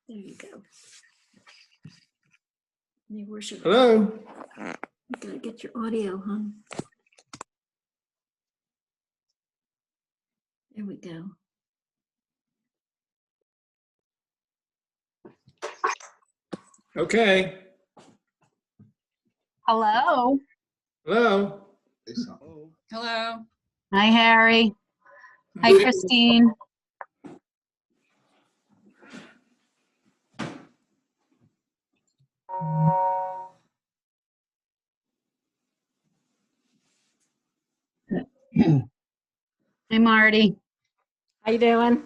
There you go. Your worship. Hello. You gotta get your audio, huh? There we go. Okay. Hello. Hello. Hello. Hi, Harry. Hi, Christine. Hey, Marty. How you doing?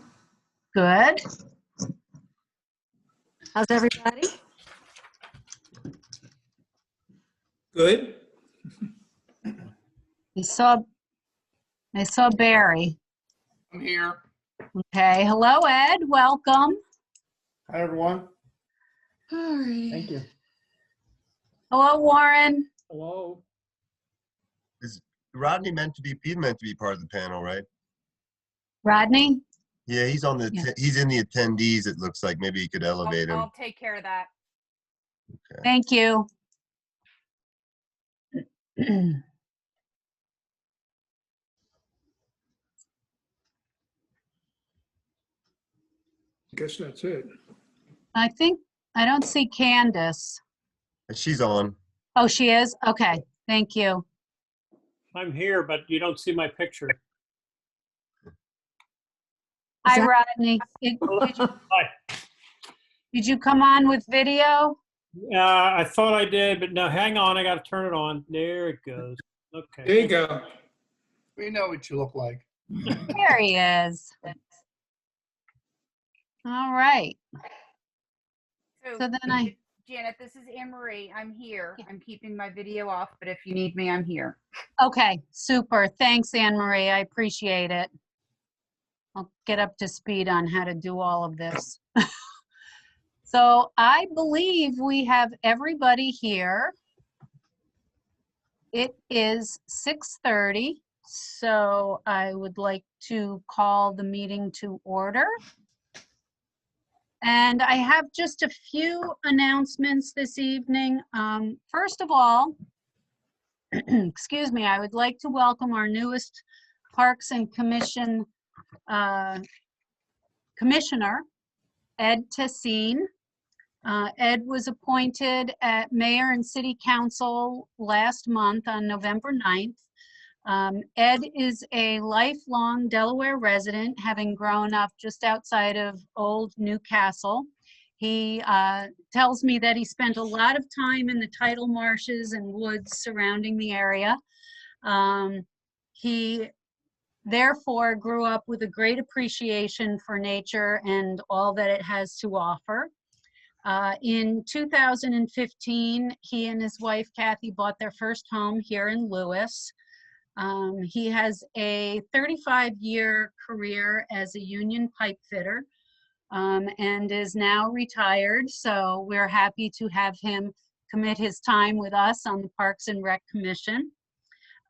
Good. How's everybody? Good. I saw Barry. I'm here. Okay. Hello, Ed. Welcome. Hi, everyone. All right. Thank you. Hello, Warren. Hello. Is Rodney meant to be? He's meant to be part of the panel, right? Rodney. Yeah, he's on the. Yeah. He's in the attendees. It looks like maybe you could elevate him. I'll take care of that. Okay. Thank you. Guess that's it. I don't see Candace. And she's on. Oh, she is? Okay. Thank you. I'm here, but you don't see my picture. Hi, Rodney. Hi. Did you come on with video? I thought I did, but no, hang on. I got to turn it on. There it goes. Okay. There you go. We know what you look like. There he is. All right. So then Janet, this is Anne Marie. I'm here. I'm keeping my video off, but if you need me, I'm here. Okay, super. Thanks, Anne Marie. I appreciate it. I'll get up to speed on how to do all of this. So I believe we have everybody here. It is 6:30, so I would like to call the meeting to order. And I have just a few announcements this evening. First of all, excuse me, I would like to welcome our newest Parks and Commission Commissioner, Ed Tessine. Ed was appointed at Mayor and City Council last month on November 9th. Ed is a lifelong Delaware resident, having grown up just outside of Old Newcastle. He tells me that he spent a lot of time in the tidal marshes and woods surrounding the area. He therefore grew up with a great appreciation for nature and all that it has to offer. In 2015, he and his wife, Kathy, bought their first home here in Lewes. He has a 35-year career as a union pipe fitter and is now retired. So we're happy to have him commit his time with us on the Parks and Rec Commission.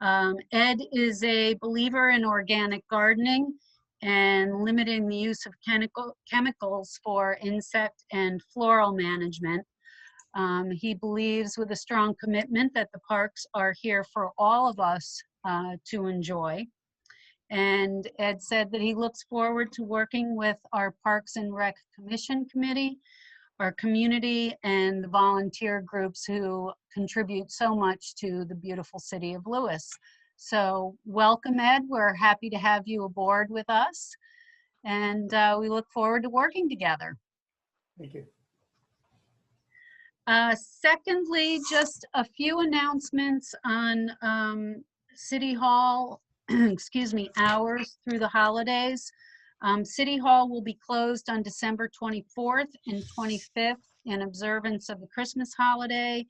Ed is a believer in organic gardening and limiting the use of chemicals for insect and floral management. He believes with a strong commitment that the parks are here for all of us to enjoy. And Ed said that he looks forward to working with our Parks and Rec Commission Committee, our community, and the volunteer groups who contribute so much to the beautiful city of Lewes. So welcome, Ed. We're happy to have you aboard with us. And we look forward to working together. Thank you. Secondly, just a few announcements on City Hall, excuse me, hours through the holidays. City Hall will be closed on December 24th and 25th in observance of the Christmas holiday,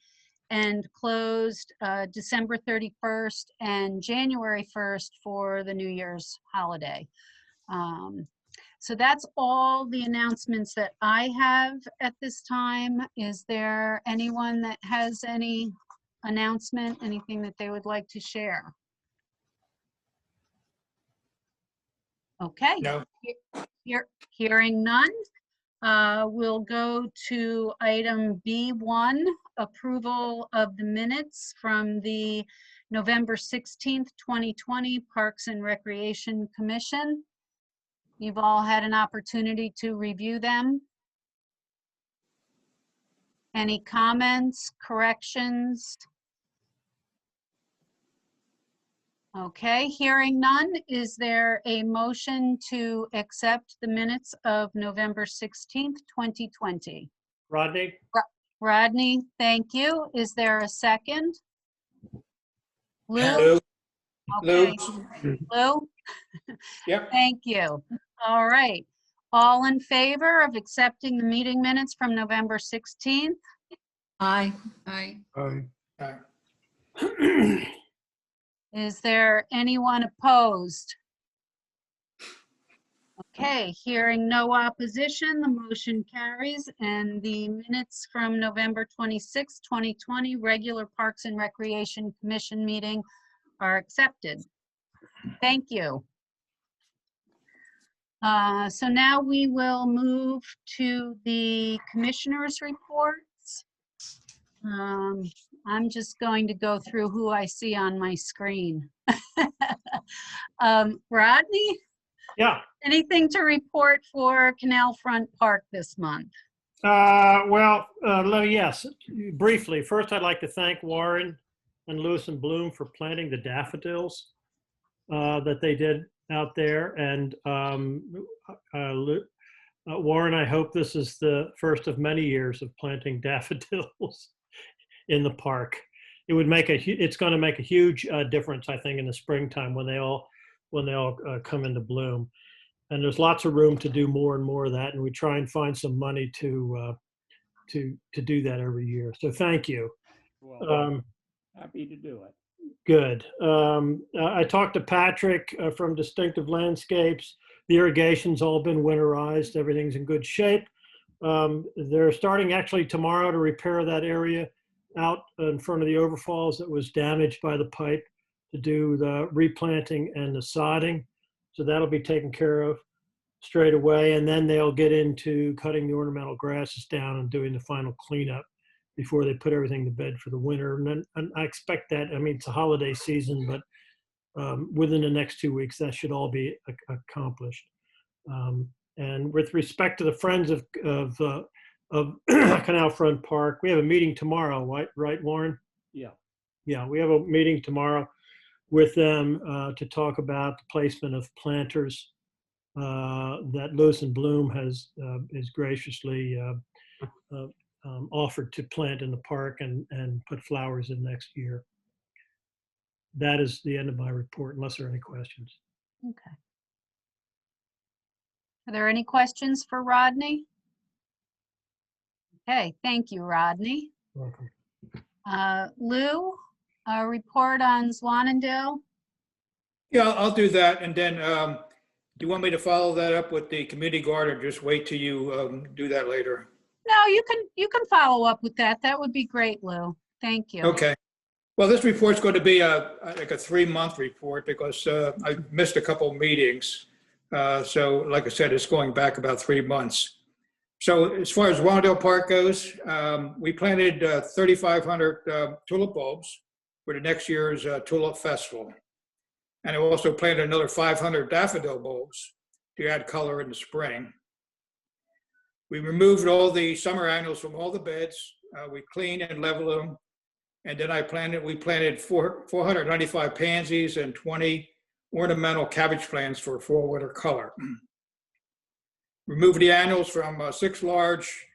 and closed December 31st and January 1st for the New Year's holiday. So that's all the announcements that I have at this time. Is there anyone that has any announcement, anything that they would like to share? Okay. No. Hearing none, We'll go to item B1, approval of the minutes from the November 16th, 2020 Parks and Recreation Commission. You've all had an opportunity to review them. Any comments, corrections? Okay, hearing none, is there a motion to accept the minutes of November 16th, 2020? Rodney? Rodney, thank you. Is there a second? Lou? Lou, Okay, Lou. Lou? Yep. Thank you. All right. All in favor of accepting the meeting minutes from November 16th? Aye. Aye. All right. Is there anyone opposed? Okay, hearing no opposition, the motion carries and the minutes from November 26, 2020 regular Parks and Recreation Commission meeting are accepted. Thank you. So now we will move to the commissioners' reports. I'm just going to go through who I see on my screen. Rodney, Yeah. anything to report for Canalfront Park this month? Yes, briefly. First, I'd like to thank Warren and Lewes and Bloom for planting the daffodils that they did out there. And Warren, I hope this is the first of many years of planting daffodils in the park. It would make it's going to make a huge difference, I think, in the springtime when they all come into bloom. And there's lots of room to do more and more of that. And we try and find some money to do that every year. So thank you. Well, happy to do it. Good. I talked to Patrick from Distinctive Landscapes. The irrigation's all been winterized. Everything's in good shape. They're starting actually tomorrow to repair that area out in front of the overfalls that was damaged by the pipe, to do the replanting and the sodding. So that'll be taken care of straight away. And then they'll get into cutting the ornamental grasses down and doing the final cleanup before they put everything to bed for the winter. And I expect that, I mean, it's a holiday season, but within the next 2 weeks, that should all be accomplished. And with respect to the Friends of Canalfront Park, we have a meeting tomorrow, right, Warren? Yeah. Yeah, we have a meeting tomorrow with them to talk about the placement of planters that Lewes and Bloom has graciously offered to plant in the park and put flowers in next year. That is the end of my report, unless there are any questions. Okay. Are there any questions for Rodney? Okay, thank you, Rodney. Welcome. Lou, a report on Zwannendale? Yeah, I'll do that. And then, do you want me to follow that up with the community garden, or just wait till you do that later? No, you can follow up with that. That would be great, Lou. Thank you. Okay. Well, this report's going to be like a 3-month report because I missed a couple meetings. So like I said, it's going back about 3 months. So as far as Zwannendale Park goes, we planted 3,500 tulip bulbs for the next year's Tulip Festival. And I also planted another 500 daffodil bulbs to add color in the spring. We removed all the summer annuals from all the beds. We cleaned and leveled them. And then we planted 495 pansies and 20 ornamental cabbage plants for fall winter color. Removed the annuals from 6 large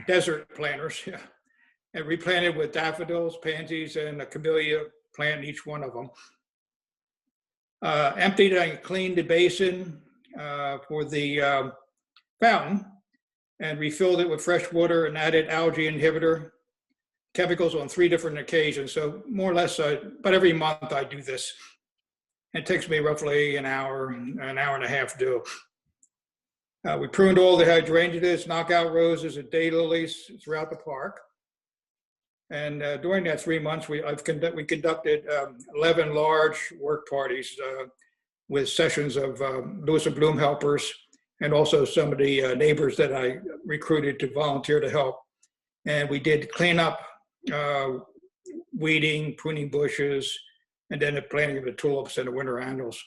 desert planters, yeah, and replanted with daffodils, pansies, and a camellia plant in each one of them. Emptied and cleaned the basin for the fountain and refilled it with fresh water and added algae inhibitor chemicals on 3 different occasions. So more or less, about every month I do this. It takes me roughly an hour and a half to do. We pruned all the hydrangeas, knockout roses, and daylilies throughout the park. And during that 3 months, we conducted 11 large work parties with sessions of Lewes and Bloom helpers and also some of the neighbors that I recruited to volunteer to help. And we did clean up, weeding, pruning bushes, and then the planting of the tulips and the winter annuals.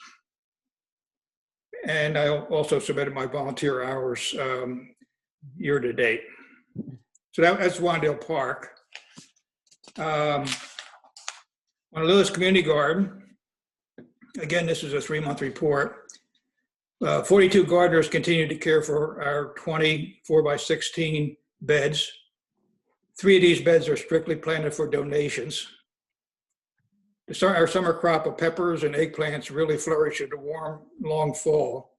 And I also submitted my volunteer hours year to date. So that's Wandale Park. On Lewes Community Garden, again, this is a 3-month report. 42 gardeners continue to care for our 20 4x16 beds. 3 of these beds are strictly planted for donations. Our summer crop of peppers and eggplants really flourish in the warm, long fall,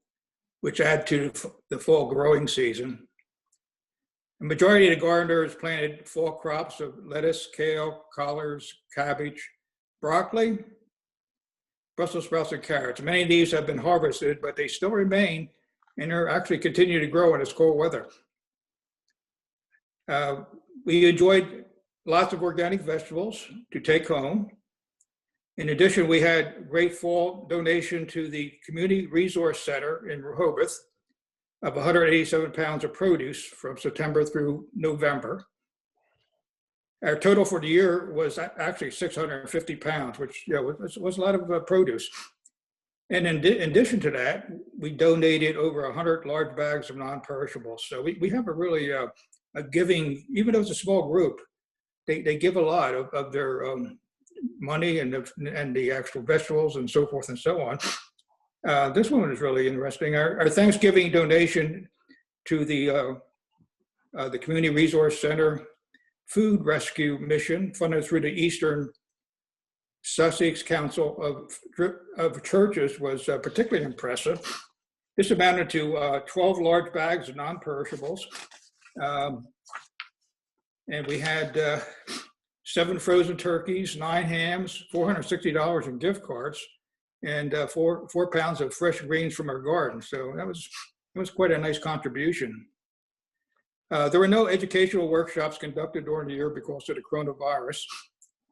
which add to the fall growing season. The majority of the gardeners planted fall crops of lettuce, kale, collards, cabbage, broccoli, Brussels sprouts, and carrots. Many of these have been harvested, but they still remain and are actually continue to grow in this cold weather. We enjoyed lots of organic vegetables to take home. In addition, we had great fall donation to the Community Resource Center in Rehoboth of 187 pounds of produce from September through November. Our total for the year was actually 650 pounds, which was a lot of produce. And in addition to that, we donated over 100 large bags of non-perishables. So we have a really a giving, even though it's a small group, they give a lot of their money and the actual vegetables and so forth and so on. This one is really interesting. Our Thanksgiving donation to the Community Resource Center Food Rescue Mission, funded through the Eastern Sussex Council of Churches, was particularly impressive. This amounted to 12 large bags of non-perishables. And we had 7 frozen turkeys, 9 hams, $460 in gift cards, and 4 pounds of fresh greens from our garden. So that was quite a nice contribution. There were no educational workshops conducted during the year because of the coronavirus,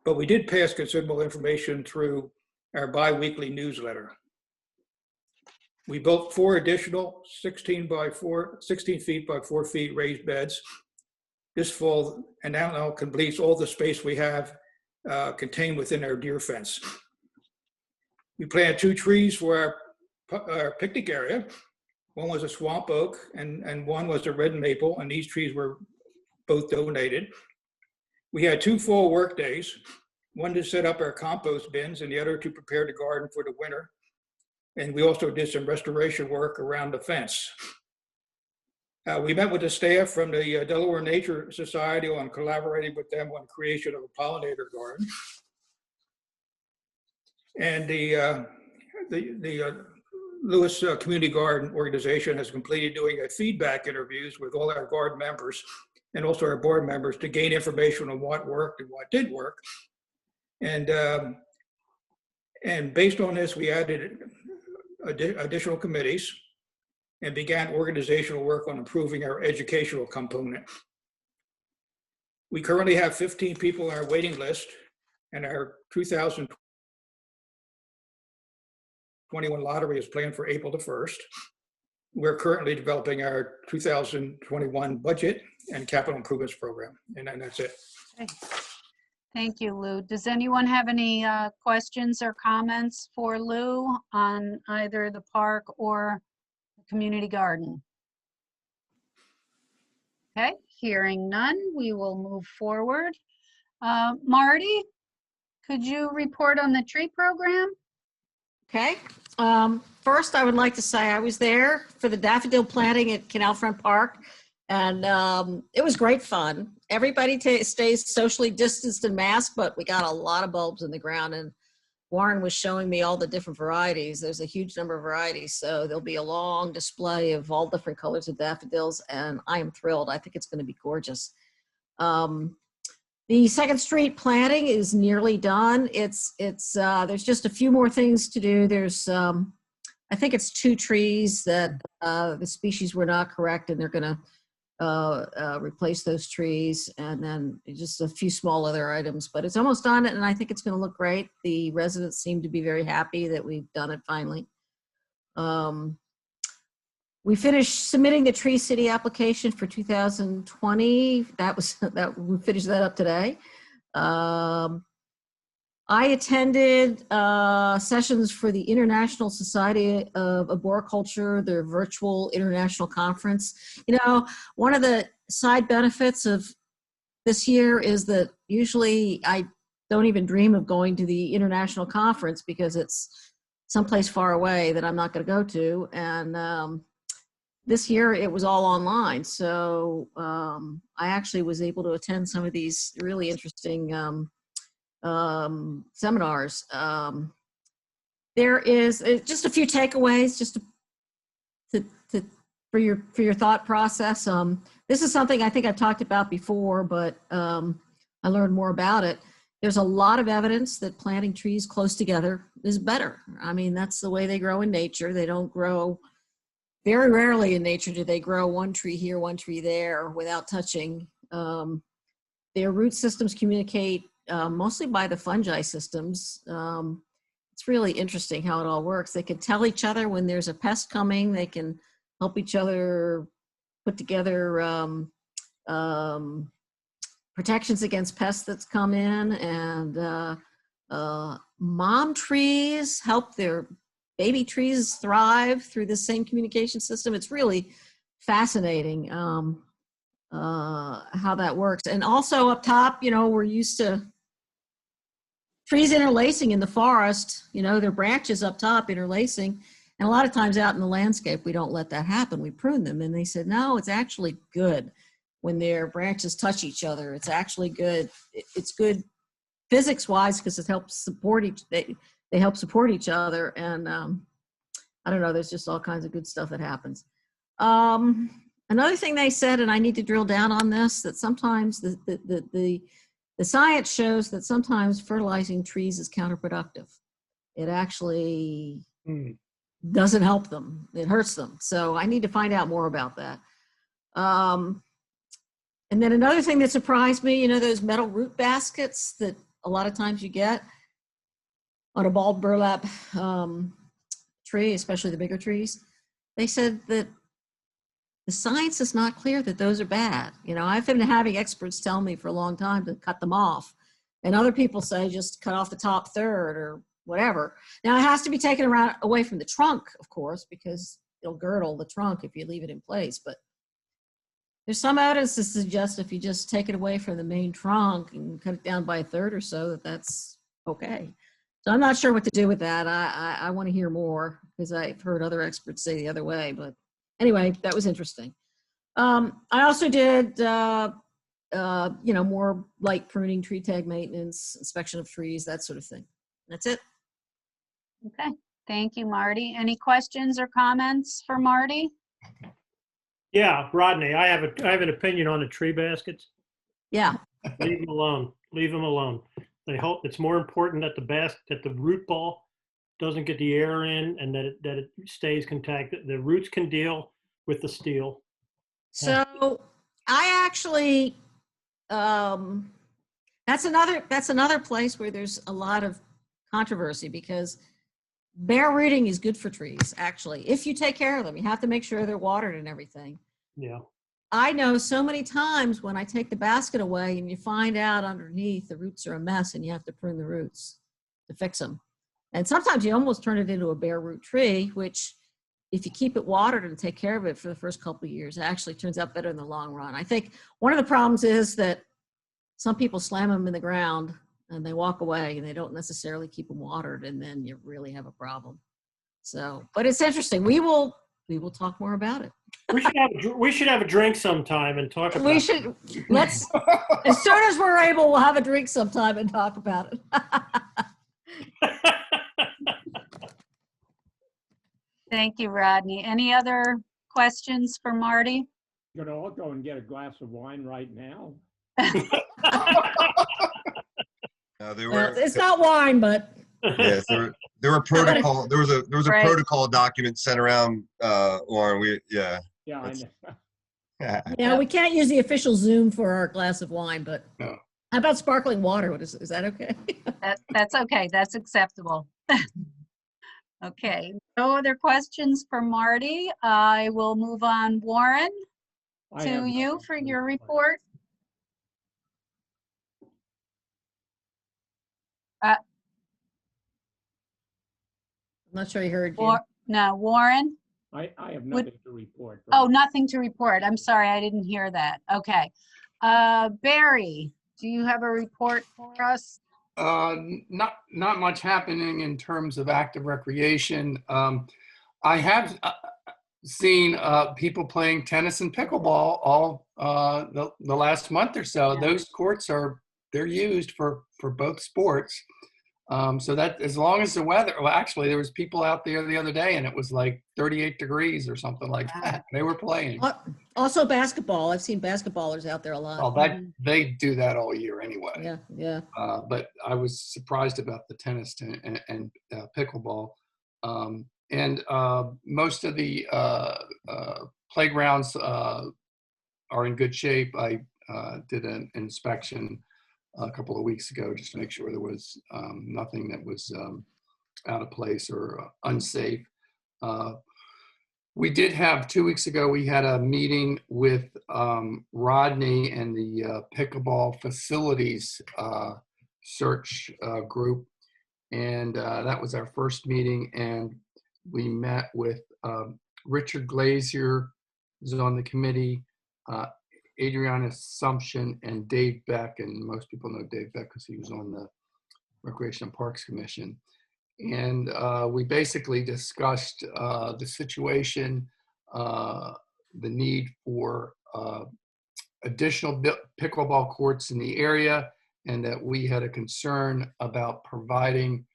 but we did pass considerable information through our bi-weekly newsletter. We built 4 additional 16 feet by 4 feet raised beds this fall, and now completes all the space we have contained within our deer fence. We planted 2 trees for our picnic area. One was a swamp oak and one was a red maple, and these trees were both donated. We had 2 full work days, one to set up our compost bins and the other to prepare the garden for the winter. And we also did some restoration work around the fence. We met with the staff from the Delaware Nature Society on collaborating with them on creation of a pollinator garden. And the Lewes Community Garden Organization has completed doing a feedback interviews with all our garden members and also our board members to gain information on what worked and what did work. And based on this, we added additional committees and began organizational work on improving our educational component. We currently have 15 people on our waiting list, and our 2021 lottery is planned for April the 1st. We're currently developing our 2021 budget and capital improvements program, and that's it. Okay. Thank you, Lou. Does anyone have any questions or comments for Lou on either the park or the community garden? Okay, hearing none, we will move forward. Marty, could you report on the tree program? Okay. First, I would like to say I was there for the daffodil planting at Canalfront Park, and it was great fun. Everybody stays socially distanced and masked, but we got a lot of bulbs in the ground, and Warren was showing me all the different varieties. There's a huge number of varieties, so there'll be a long display of all different colors of daffodils, and I am thrilled. I think it's going to be gorgeous. The Second Street planting is nearly done. There's just a few more things to do. There's, I think it's 2 trees that the species were not correct, and they're going to replace those trees, and then just a few small other items, but it's almost done, and I think it's going to look great. The residents seem to be very happy that we've done it finally. We finished submitting the Tree City application for 2020. We finished that up today. I attended sessions for the International Society of Arboriculture, their virtual international conference. You know, one of the side benefits of this year is that usually I don't even dream of going to the international conference because it's someplace far away that I'm not going to go to. And this year it was all online. So I actually was able to attend some of these really interesting seminars. There is just a few takeaways just for your thought process. This is something I think I've talked about before, but I learned more about it. There's a lot of evidence that planting trees close together is better. I mean, that's the way they grow in nature. They don't grow, very rarely in nature do they grow one tree here, one tree there without touching. Their root systems communicate mostly by the fungi systems. It's really interesting how it all works. They can tell each other when there's a pest coming. They can help each other put together protections against pests that's come in. And mom trees help their baby trees thrive through the same communication system. It's really fascinating how that works. And also up top, you know, we're used to trees interlacing in the forest, you know, their branches up top interlacing. And a lot of times out in the landscape, we don't let that happen. We prune them. And they said, no, it's actually good when their branches touch each other. It's actually good. It's good physics wise because it helps support they help support each other. And I don't know, there's just all kinds of good stuff that happens. Another thing they said, and I need to drill down on this, that sometimes the science shows that sometimes fertilizing trees is counterproductive. It actually doesn't help them. It hurts them. So I need to find out more about that. And then another thing that surprised me, you know, those metal root baskets that a lot of times you get on a bald burlap tree, especially the bigger trees. They said that the science is not clear that those are bad. You know, I've been having experts tell me for a long time to cut them off. And other people say just cut off the top third or whatever. Now it has to be taken away from the trunk, of course, because it'll girdle the trunk if you leave it in place. But there's some evidence to suggest if you just take it away from the main trunk and cut it down by a third or so, that's okay. So I'm not sure what to do with that. I want to hear more because I've heard other experts say the other way. But anyway, that was interesting. I also did, you know, more light pruning, tree tag maintenance, inspection of trees, that sort of thing. That's it. Okay, thank you, Marty. Any questions or comments for Marty? Yeah, Rodney, I have an opinion on the tree baskets. Yeah. Leave them alone. Leave them alone. They hope it's more important that the root ball doesn't get the air in and that it stays contact. The roots can deal with the steel. So I actually, that's another place where there's a lot of controversy because bare rooting is good for trees, actually. If you take care of them, you have to make sure they're watered and everything. Yeah. I know so many times when I take the basket away and you find out underneath the roots are a mess and you have to prune the roots to fix them. And sometimes you almost turn it into a bare root tree, which if you keep it watered and take care of it for the first couple of years, it actually turns out better in the long run. I think one of the problems is that some people slam them in the ground and they walk away and they don't necessarily keep them watered, and then you really have a problem. So, but it's interesting. We will talk more about it. We should have a drink sometime and talk about it. Let's, as soon as we're able, we'll have a drink sometime and talk about it. Thank you, Rodney. Any other questions for Marty? You know, I'll go and get a glass of wine right now. It's not wine, but Yes, there were protocol. There was a Right. protocol document sent around, Lauren. Yeah, I That's- know. yeah, we can't use the official Zoom for our glass of wine. But No. how about sparkling water? Is that okay? That's okay. That's acceptable. Okay, no other questions for Marty. I will move on. Warren, I have to you nothing for to your report. I'm not sure I heard you. Or, no, Warren? I have Would- nothing to report. Oh, nothing to report. I'm sorry, I didn't hear that. Okay. Barry, do you have a report for us? Not much happening in terms of active recreation. I have seen people playing tennis and pickleball all the last month or so. Yeah. Those courts they're used for both sports. So that as long as the weather, well, actually there was people out there the other day and it was like 38 degrees or something like Wow. that. They were playing. Also basketball. I've seen basketballers out there a lot. Well, they do that all year anyway. Yeah, yeah. But I was surprised about the tennis and pickleball. And most of the playgrounds are in good shape. I did an inspection a couple of weeks ago just to make sure there was nothing that was out of place or unsafe. We did have 2 weeks ago, we had a meeting with Rodney and the pickleball facilities search group. And that was our first meeting. And we met with Richard Glazier, who's on the committee, Adriana Assumption, and Dave Beck. And most people know Dave Beck because he was on the Recreation and Parks Commission. And we basically discussed the situation, the need for additional pickleball courts in the area, and that we had a concern about providing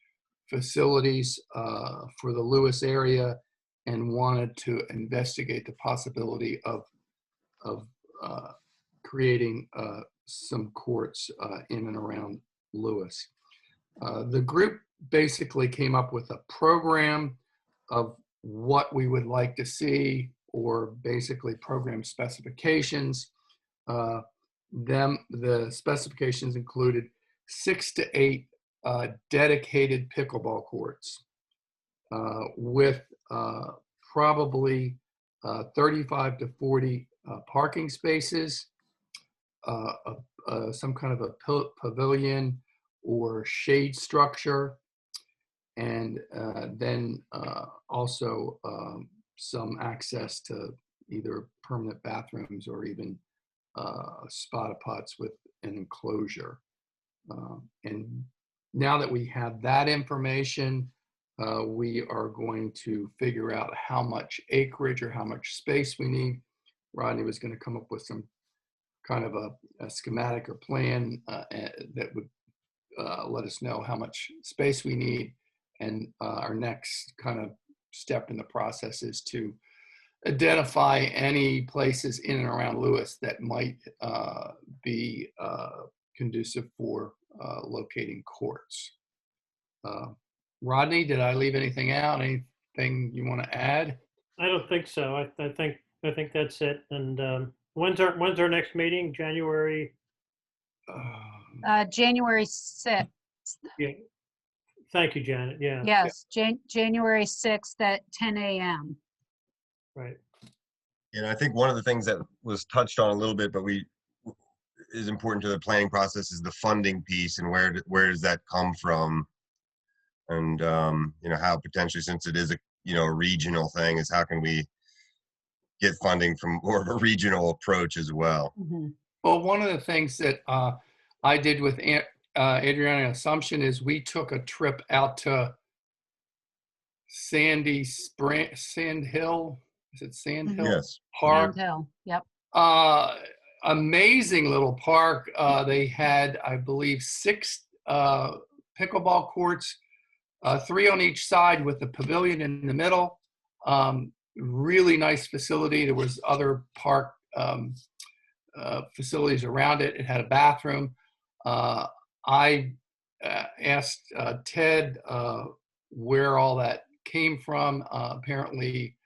facilities for the Lewes area and wanted to investigate the possibility of creating some courts in and around Lewes. The group basically came up with a program of what we would like to see, or basically program specifications. The specifications included 6 to 8 dedicated pickleball courts with probably 35 to 40 parking spaces, some kind of a pavilion or shade structure, and then also some access to either permanent bathrooms or even spot pots with an enclosure. And now that we have that information, we are going to figure out how much acreage or how much space we need. Rodney was going to come up with some kind of a schematic or plan that would let us know how much space we need. And our next kind of step in the process is to identify any places in and around Lewes that might be conducive for locating courts. Rodney, did I leave anything out? Anything you want to add? I don't think so. I think that's it. And when's our next meeting? January? January 6th. Yeah. Thank you, Janet. Yeah. Yes, January 6th at 10 a.m. Right. And I think one of the things that was touched on a little bit, but is important to the planning process is the funding piece, and where does that come from? And how potentially, since it is a regional thing, is how can we get funding from more of a regional approach as well? Mhm. Well, one of the things that I did with Adriana Assumption is we took a trip out to Sand Hill. Is it Sand Hill Yes. Park? Sand Hill, yep. Amazing little park. They had, I believe, 6 pickleball courts, 3 on each side with the pavilion in the middle. Really nice facility. There was other park facilities around it. It had a bathroom. I asked Ted where all that came from. Apparently,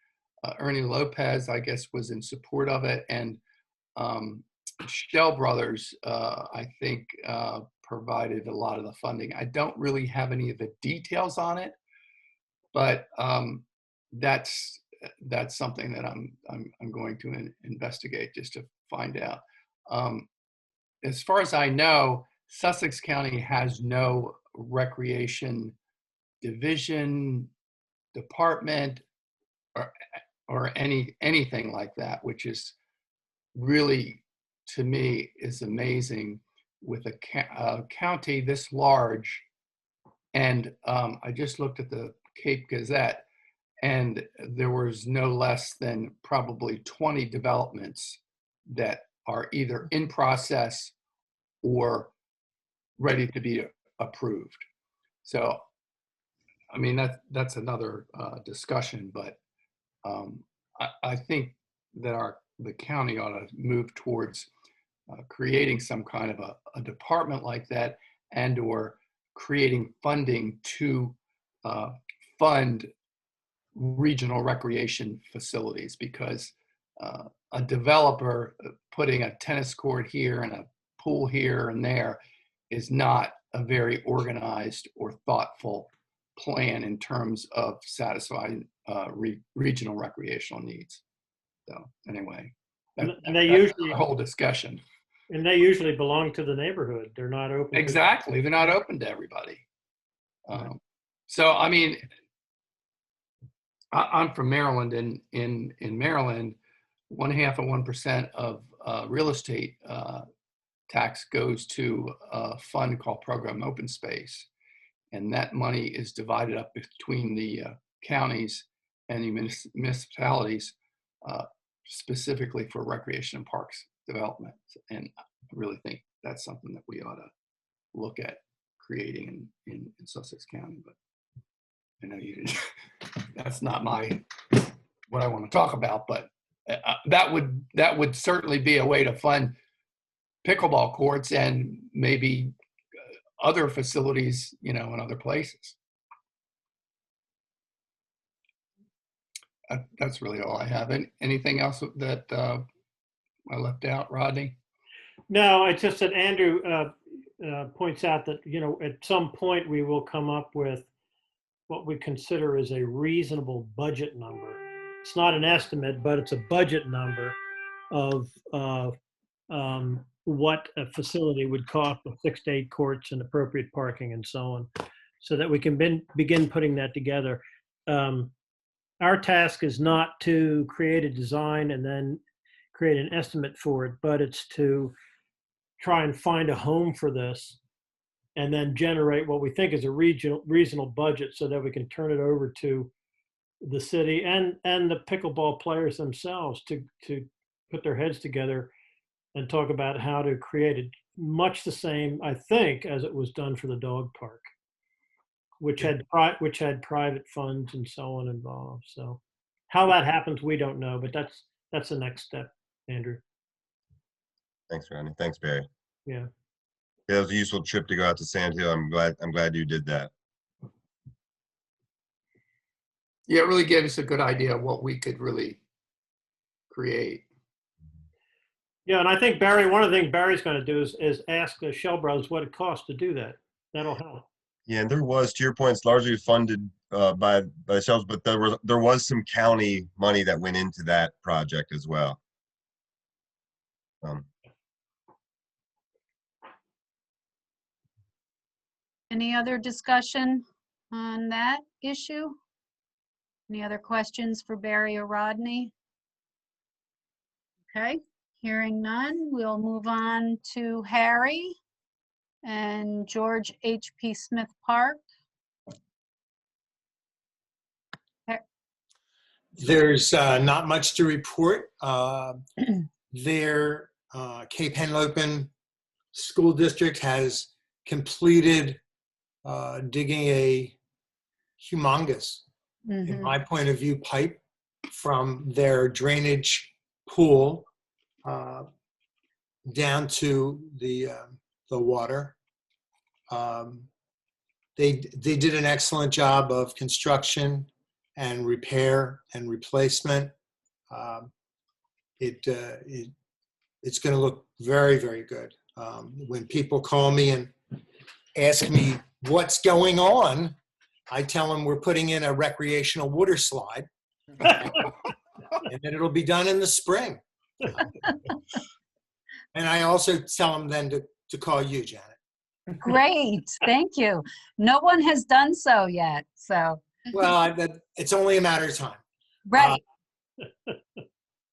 Ernie Lopez, I guess, was in support of it, and Shell Brothers, I think, provided a lot of the funding. I don't really have any of the details on it, but that's something that I'm going to investigate just to find out. As far as I know, Sussex County has no recreation division, department, or anything like that, which is really, to me, is amazing with a county this large. And I just looked at the Cape Gazette, and there was no less than probably 20 developments that are either in process or ready to be approved. So, I mean, that's another discussion, but I think that the county ought to move towards creating some kind of a department like that, and or creating funding to fund regional recreation facilities, because a developer putting a tennis court here and a pool here and there is not a very organized or thoughtful plan in terms of satisfying regional recreational needs. So anyway, And that's they usually a whole discussion. And they usually belong to the neighborhood. They're not open. Exactly. They're not open to everybody. So, I mean, I'm from Maryland, and in Maryland, 0.5% of real estate tax goes to a fund called Program Open Space. And that money is divided up between the counties and the municipalities, specifically for recreation and parks development. And I really think that's something that we ought to look at creating in Sussex County. But I know that's not what I want to talk about, but that would certainly be a way to fund pickleball courts and maybe other facilities, in other places. That's really all I have. Anything else that I left out, Rodney? No, it's just that Andrew points out that, at some point we will come up with what we consider is a reasonable budget number. It's not an estimate, but it's a budget number of what a facility would cost with 6 to 8 courts and appropriate parking and so on, so that we can begin putting that together. Our task is not to create a design and then create an estimate for it, but it's to try and find a home for this and then generate what we think is a reasonable budget, so that we can turn it over to the city and the pickleball players themselves to put their heads together and talk about how to create it much the same, I think, as it was done for the dog park, which had private funds and so on involved. So how that happens, we don't know, but that's the next step, Andrew. Thanks, Rodney. Thanks, Barry. Yeah. It was a useful trip to go out to Sand Hill. I'm glad you did that. Yeah, it really gave us a good idea of what we could really create. Yeah, and I think one of the things Barry's going to do is ask the Shell Brothers what it costs to do that. That'll help. Yeah, and there was, to your point, it's largely funded by themselves, but there was some county money that went into that project as well. Any other discussion on that issue? Any other questions for Barry or Rodney? Okay, hearing none, we'll move on to Harry and George H.P. Smith Park. There's not much to report. Their Cape Henlopen School District has completed digging a humongous, in my point of view, pipe from their drainage pool down to the water. They did an excellent job of construction and repair and replacement. It's going to look very, very good. When people call me and ask me what's going on, I tell them we're putting in a recreational water slide and that it'll be done in the spring. And I also tell them then to call you, Janet. Great, thank you. No one has done so yet, so, Well, it's only a matter of time. right,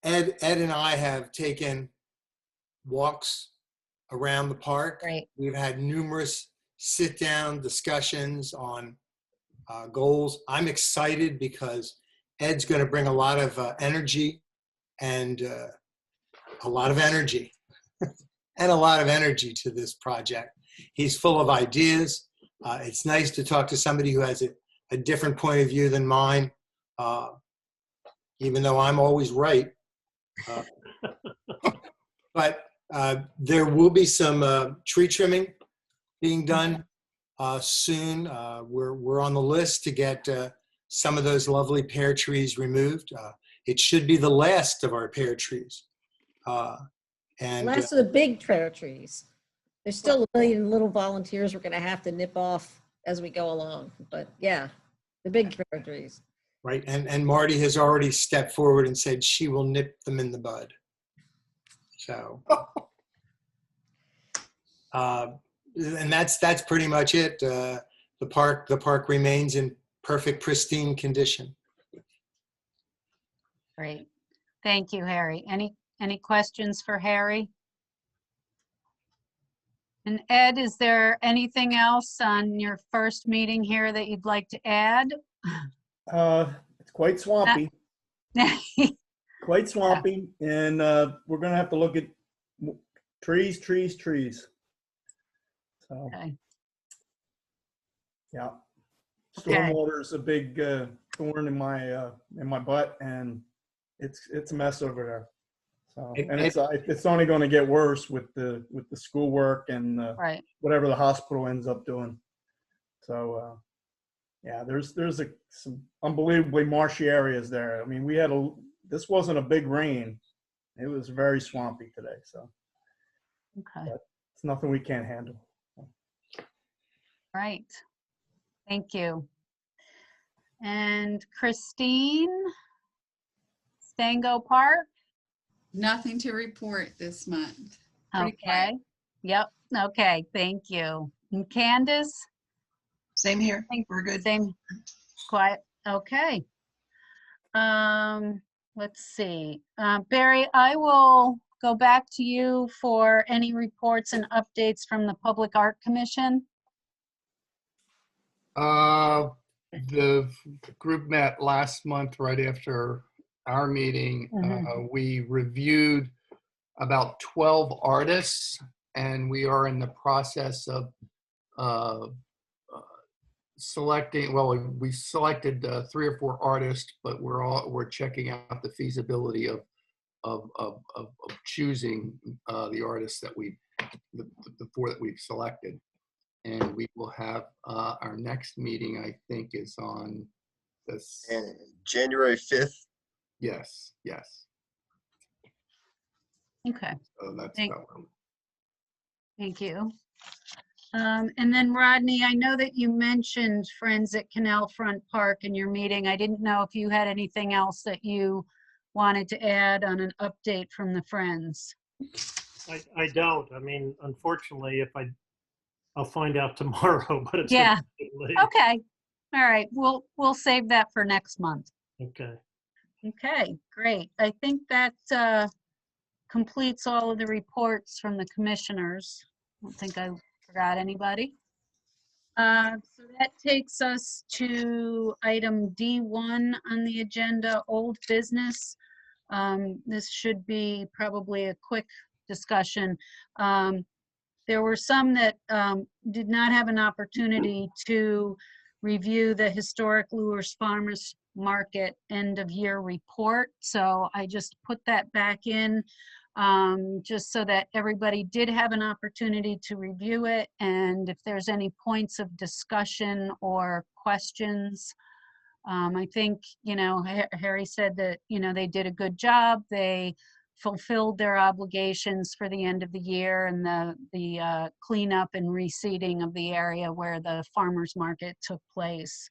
Ed and I have taken walks around the park. great. We've had numerous sit-down discussions on goals. I'm excited because Ed's going to bring a lot of energy and a lot of energy and a lot of energy to this project. He's full of ideas. It's nice to talk to somebody who has a different point of view than mine, even though I'm always right. But there will be some tree trimming being done soon. We're on the list to get some of those lovely pear trees removed. It should be the last of our pear trees. And Last of the big pear trees. There's still a million little volunteers we're gonna have to nip off as we go along, but yeah, the big pear trees. right, and Marty has already stepped forward and said she will nip them in the bud. So, and that's pretty much it. The park remains in perfect, pristine condition. Great. Thank you, Harry. Any questions for Harry? And Ed, is there anything else on your first meeting here that you'd like to add? It's quite swampy, quite swampy, and we're gonna have to look at trees. So, Okay. yeah. Okay. Stormwater is a big thorn in my butt, and it's a mess over there. So, and it's only going to get worse with the schoolwork and Right. whatever the hospital ends up doing. So, yeah, there's some unbelievably marshy areas there. I mean, this wasn't a big rain. It was very swampy today. So Okay. it's nothing we can't handle. Right. Thank you. And Christine, Stango Park? Nothing to report this month. Pretty quiet. Okay. Yep. Okay. Thank you. And Candace? Same here. We're good. Same. Quiet. Okay. Let's see. Barry, I will go back to you for any reports and updates from the Public Art Commission. The group met last month right after our meeting. We reviewed about 12 artists, and we are in the process of selecting. Well, we selected 3 or 4 artists, but we're checking out the feasibility of choosing the artists that the 4 that we've selected. And we will have our next meeting, I think, is on this. And January 5th. Yes. Okay. So that's Thank- about one. Thank you. And then Rodney, I know that you mentioned Friends at Canalfront Park in your meeting. I didn't know if you had anything else that you wanted to add on an update from the Friends. I don't. I mean, unfortunately, I'll find out tomorrow, but it's Yeah. gonna be late. Okay. All right. We'll save that for next month. Okay. Okay, great. I think that completes all of the reports from the commissioners. I don't think I forgot anybody. So that takes us to item D1 on the agenda, old business. This should be probably a quick discussion. There were some that did not have an opportunity to review the historic Lewes Farmers Market end of year report. So I just put that back in just so that everybody did have an opportunity to review it. And if there's any points of discussion or questions, I think, Harry said that, they did a good job. They fulfilled their obligations for the end of the year and the cleanup and reseeding of the area where the farmers market took place.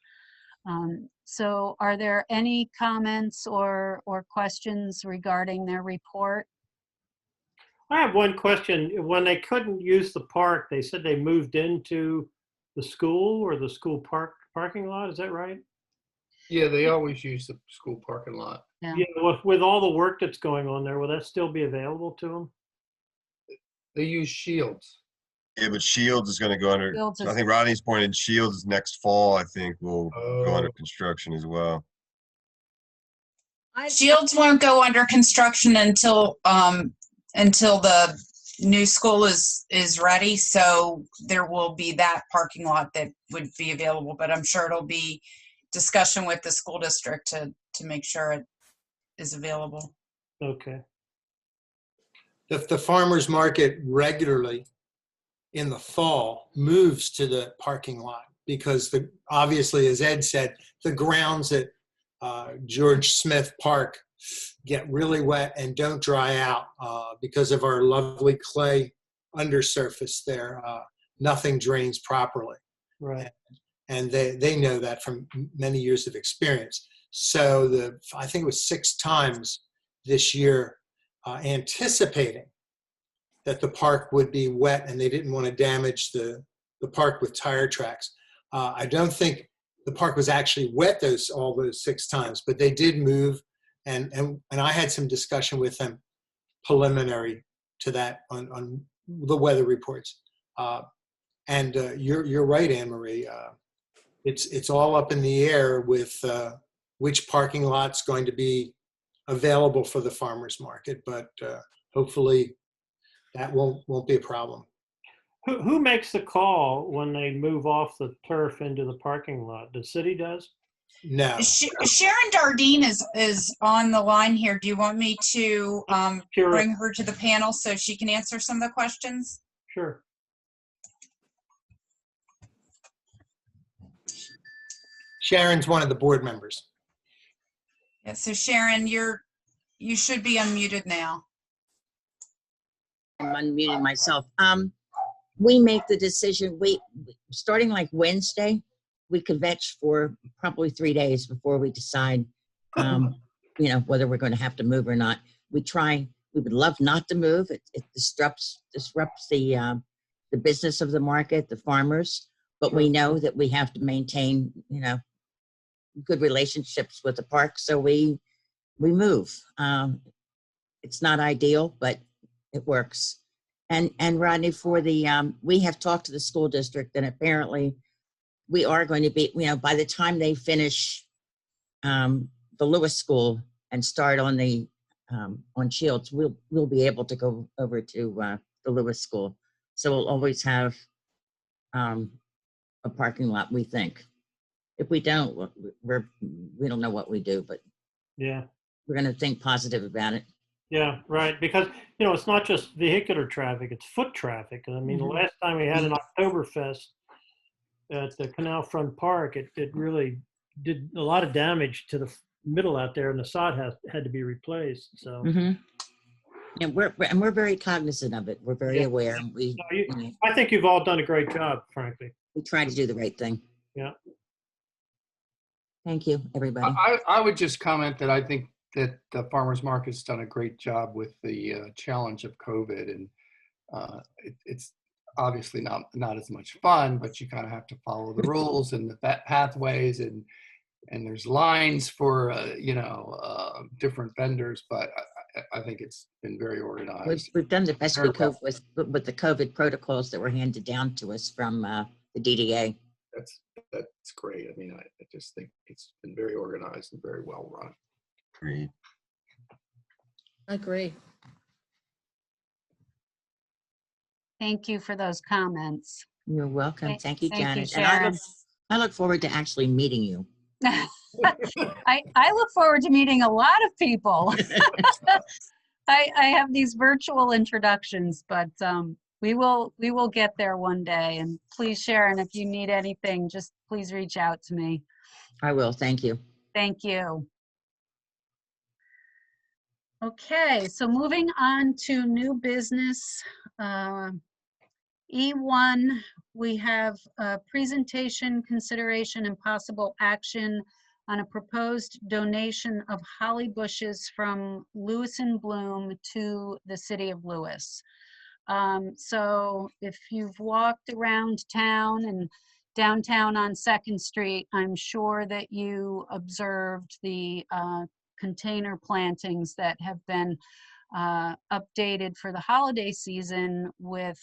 So are there any comments or questions regarding their report? I have one question. When they couldn't use the park, they said they moved into the school or the school parking lot. Is that right? Yeah, they always use the school parking lot. Yeah. Yeah. With all the work that's going on there, will that still be available to them? They use Shields. Yeah, but Shields is going to go under. Shields So I is- think Rodney's pointed Shields is next fall. I think will go under Oh. construction as well. Shields won't go under construction until the new school is ready. So there will be that parking lot that would be available, but I'm sure it'll be discussion with the school district to make sure it is available. Okay. The farmer's market regularly in the fall moves to the parking lot because obviously, as Ed said, the grounds at George Smith Park get really wet and don't dry out because of our lovely clay undersurface there. Nothing drains properly. Right. And they know that from many years of experience. So I think it was 6 times this year anticipating that the park would be wet and they didn't want to damage the park with tire tracks. I don't think the park was actually wet all those 6 times, but they did move, and I had some discussion with them preliminary to that on the weather reports. And you're right, Anne Marie. It's all up in the air with which parking lot's going to be available for the farmers market, but hopefully that won't be a problem. Who makes the call when they move off the turf into the parking lot? The city does? No. Sharon Dardine is on the line here. Do you want me to Sure. bring her to the panel so she can answer some of the questions? Sure. Sharon's one of the board members. Yeah, so Sharon, you should be unmuted now. I'm unmuting myself. We make the decision, starting like Wednesday, we could vetch for probably 3 days before we decide, whether we're going to have to move or not. We would love not to move. It disrupts the business of the market, the farmers, but we know that we have to maintain, good relationships with the park. So we move. It's not ideal, but it works. And Rodney, for we have talked to the school district, and apparently we are going to be, by the time they finish the Lewes school and start on on Shields, we'll be able to go over to the Lewes school. So we'll always have a parking lot, we think. If we don't, we don't know what we do, but Yeah. we're going to think positive about it. Yeah, right. Because, it's not just vehicular traffic, it's foot traffic. I mean, the last time we had an Oktoberfest at the Canalfront Park, it really did a lot of damage to the middle out there, and the sod had to be replaced. So, And we're very cognizant of it. We're very Yeah. aware. I think you've all done a great job, frankly. We try to do the right thing. Yeah. Thank you, everybody. I would just comment that I think that the farmers market's done a great job with the challenge of COVID, and it's obviously not as much fun, but you kind of have to follow the rules and the pathways, and there's lines for different vendors, but I think it's been very organized. We've done the best we Very could well. with the COVID protocols that were handed down to us from the DDA. That's great. I mean, I just think it's been very organized and very well run. Agreed. Agree. Thank you for those comments. You're welcome. Thank you, Thank you, Janet. Sharon. And I look forward to actually meeting you. I look forward to meeting a lot of people. I have these virtual introductions, but we will get there one day. And please, Sharon, if you need anything, just please reach out to me. I will. Thank you. Thank you. Okay, so moving on to new business. E1 we have a presentation, consideration, and possible action on a proposed donation of holly bushes from Lewes and Bloom to the city of Lewes. So if you've walked around town and downtown on 2nd Street, I'm sure that you observed the container plantings that have been updated for the holiday season with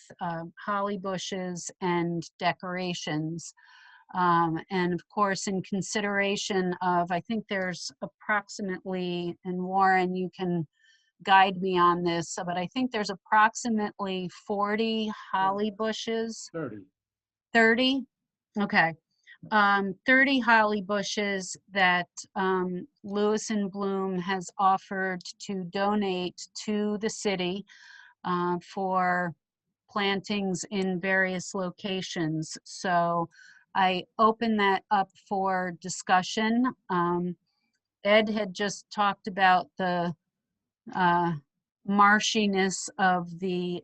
holly bushes and decorations. And of course, in consideration of, I think there's approximately, and Warren, you can guide me on this, but I think there's approximately 40 holly bushes. 30. 30? Okay. 30 holly bushes that Lewes and Bloom has offered to donate to the city for plantings in various locations. So I open that up for discussion. Ed had just talked about the marshiness of the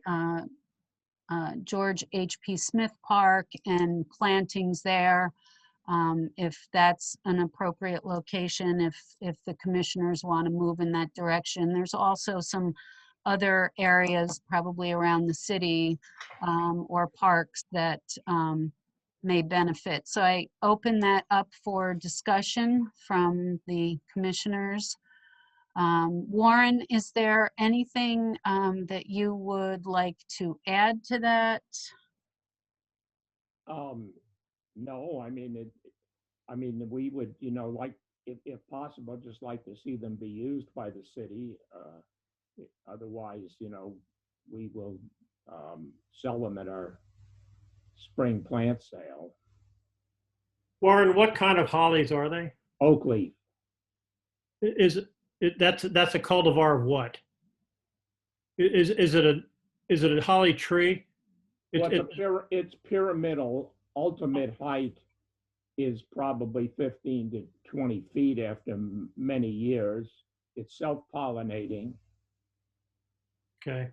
George H.P. Smith Park and plantings there. If that's an appropriate location, if the commissioners want to move in that direction. There's also some other areas probably around the city or parks that may benefit. So I open that up for discussion from the commissioners. Warren, is there anything that you would like to add to that? No, I mean, we would, like, if possible, just like to see them be used by the city. Otherwise, we will sell them at our spring plant sale. Warren, what kind of hollies are they? Oak leaf. That's a cultivar of what? Is it a holly tree? It's pyramidal. Ultimate height is probably 15 to 20 feet after many years. It's self-pollinating. Okay.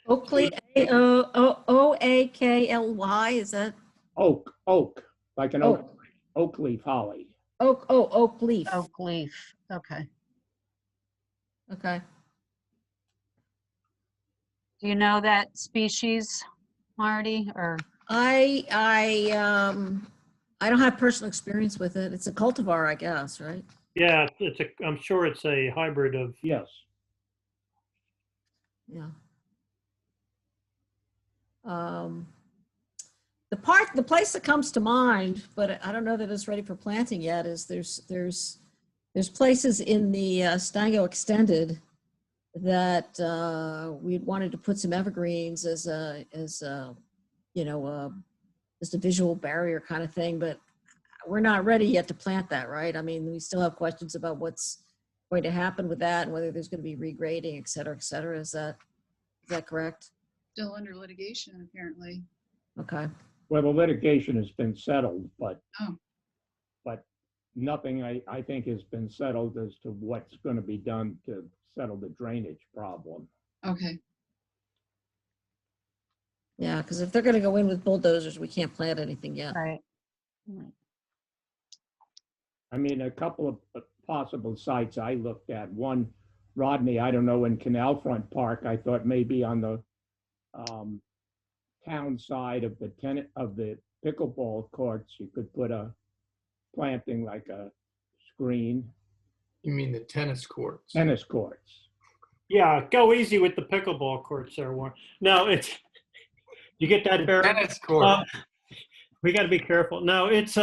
Oakley, Oakly, is that? Oak, like an oak leaf holly. Oak leaf. Oak leaf, okay. Okay. Do you know that species, Marty, or? I don't have personal experience with it. It's a cultivar, I guess, right? Yeah, I'm sure it's a hybrid of. Yes. Yeah. The place that comes to mind, but I don't know that it's ready for planting yet, is there's places in the Stango Extended that we wanted to put some evergreens as just a visual barrier kind of thing, but we're not ready yet to plant that, right? I mean, we still have questions about what's going to happen with that and whether there's going to be regrading, et cetera, et cetera. Is that correct? Still under litigation, apparently. Okay. Well, the litigation has been settled, but Oh. but nothing I think has been settled as to what's going to be done to settle the drainage problem. Okay. Yeah, because if they're going to go in with bulldozers, we can't plant anything yet. Right. I mean, a couple of possible sites I looked at. One, Rodney, I don't know, in Canalfront Park, I thought maybe on the town side of the pickleball courts, you could put a planting like a screen. You mean the tennis courts? Tennis courts. Yeah, go easy with the pickleball courts there, Warren. No, it's, you get that, Barry? Tennis court. We got to be careful. No, it's,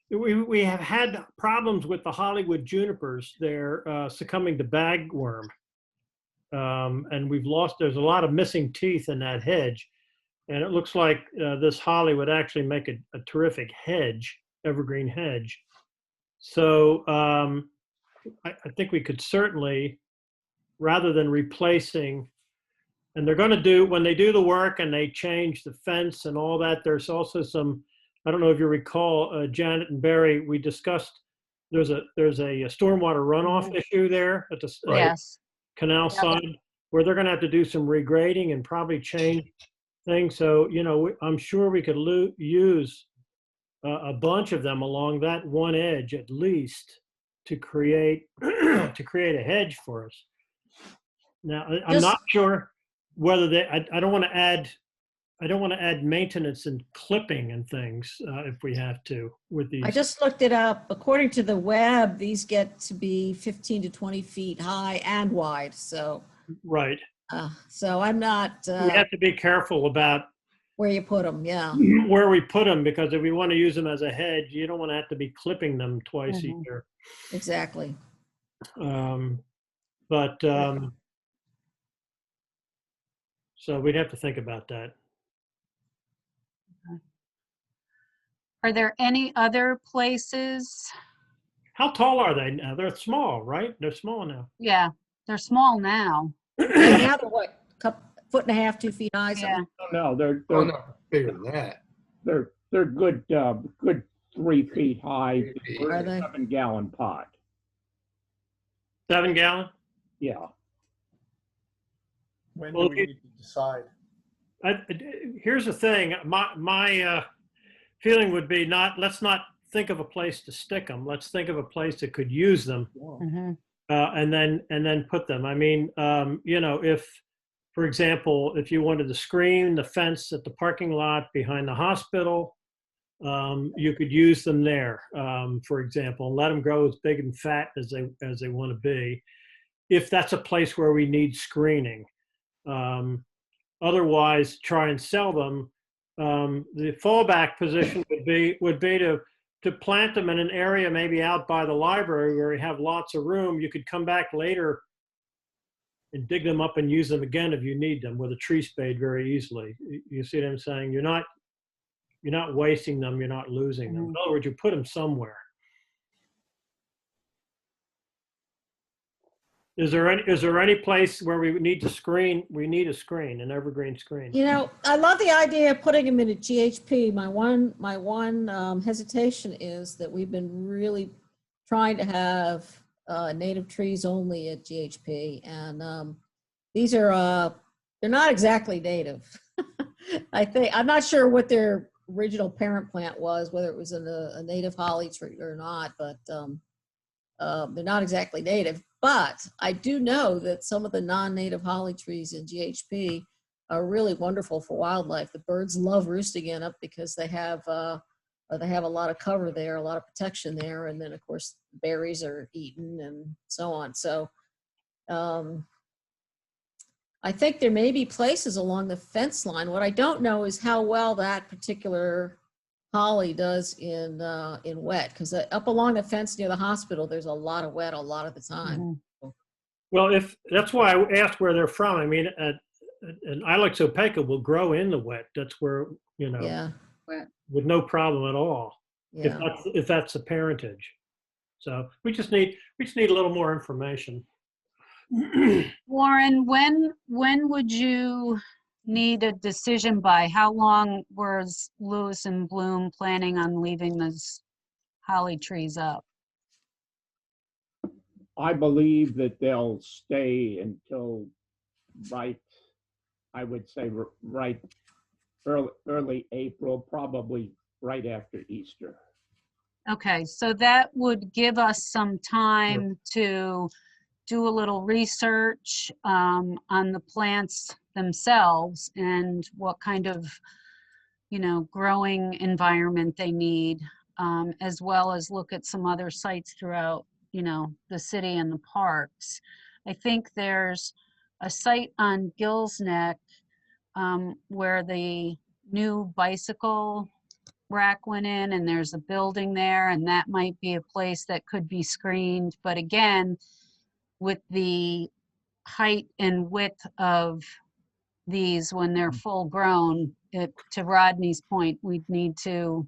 we have had problems with the Hollywood junipers. They're succumbing to bagworm. And there's a lot of missing teeth in that hedge. And it looks like this holly would actually make a terrific hedge, evergreen hedge. So I think we could certainly, rather than replacing, and they're going to do, when they do the work and they change the fence and all that, there's also some, I don't know if you recall, Janet and Barry, we discussed, there's a stormwater runoff issue there at the Yes. canal Yeah, side. where they're going to have to do some regrading and probably change things. So, I'm sure we could use a bunch of them along that one edge at least to create to create a hedge for us. Now, I'm not sure whether I don't want to add maintenance and clipping and things if we have to with these. I just looked it up. According to the web, these get to be 15 to 20 feet high and wide. So, right. So I'm not. We have to be careful about where you put them. Yeah. Where we put them, because if we want to use them as a hedge, you don't want to have to be clipping them twice a year. Exactly. So we'd have to think about that. Are there any other places? How tall are they now? They're small, right? They're small now. Yeah, they're small now. Now they're what, foot and a half, 2 feet high? Yeah. No, they're bigger than that. They're good 3 feet high. Are they? 7-gallon pot. 7 gallon? Yeah. When do we need to decide? Here's the thing. My feeling would be let's not think of a place to stick them. Let's think of a place that could use them, and then put them. I mean, if, for example, if you wanted to screen the fence at the parking lot behind the hospital, you could use them there, for example, and let them grow as big and fat as they want to be, if that's a place where we need screening. Otherwise, try and sell them. The fallback position would be to plant them in an area maybe out by the library where we have lots of room. You could come back later and dig them up and use them again if you need them with a tree spade very easily. You see what I'm saying? You're not wasting them. You're not losing them. In other words, you put them somewhere. Is there any place where we need to screen? We need a screen, an evergreen screen. I love the idea of putting them in a GHP. My one hesitation is that we've been really trying to have native trees only at GHP, and these are they're not exactly native. I'm not sure what their original parent plant was, whether it was a native holly tree or not, but they're not exactly native. But I do know that some of the non-native holly trees in GHP are really wonderful for wildlife. The birds love roosting in it because they have a lot of cover there, a lot of protection there, and then of course berries are eaten and so on. So I think there may be places along the fence line. What I don't know is how well that particular holly does in wet, because up along the fence near the hospital, there's a lot of wet a lot of the time. Well, if that's why I asked where they're from. I mean, an Ilex opaca will grow in the wet. That's where, with no problem at all. Yeah. If that's the parentage. So we just need a little more information. Warren, when would you need a decision by? How long was Lewis and Bloom planning on leaving those holly trees up? I believe that they'll stay until I would say early April, probably right after Easter. Okay, so that would give us some time to do a little research on the plants themselves and what kind of, growing environment they need, as well as look at some other sites throughout, the city and the parks. I think there's a site on Gill's Neck where the new bicycle rack went in, and there's a building there, and that might be a place that could be screened. But again, with the height and width of these when they're full grown, to Rodney's point, we'd need to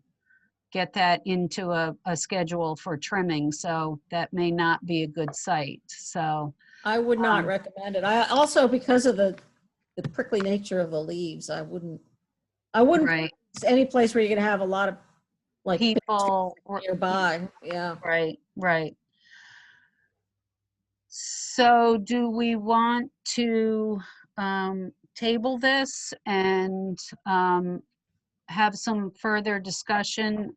get that into a schedule for trimming. So that may not be a good site. So I would not recommend it. I also, because of the prickly nature of the leaves, I wouldn't right. Any place where you're gonna have a lot of people nearby. Yeah. Right. So do we want to table this and have some further discussion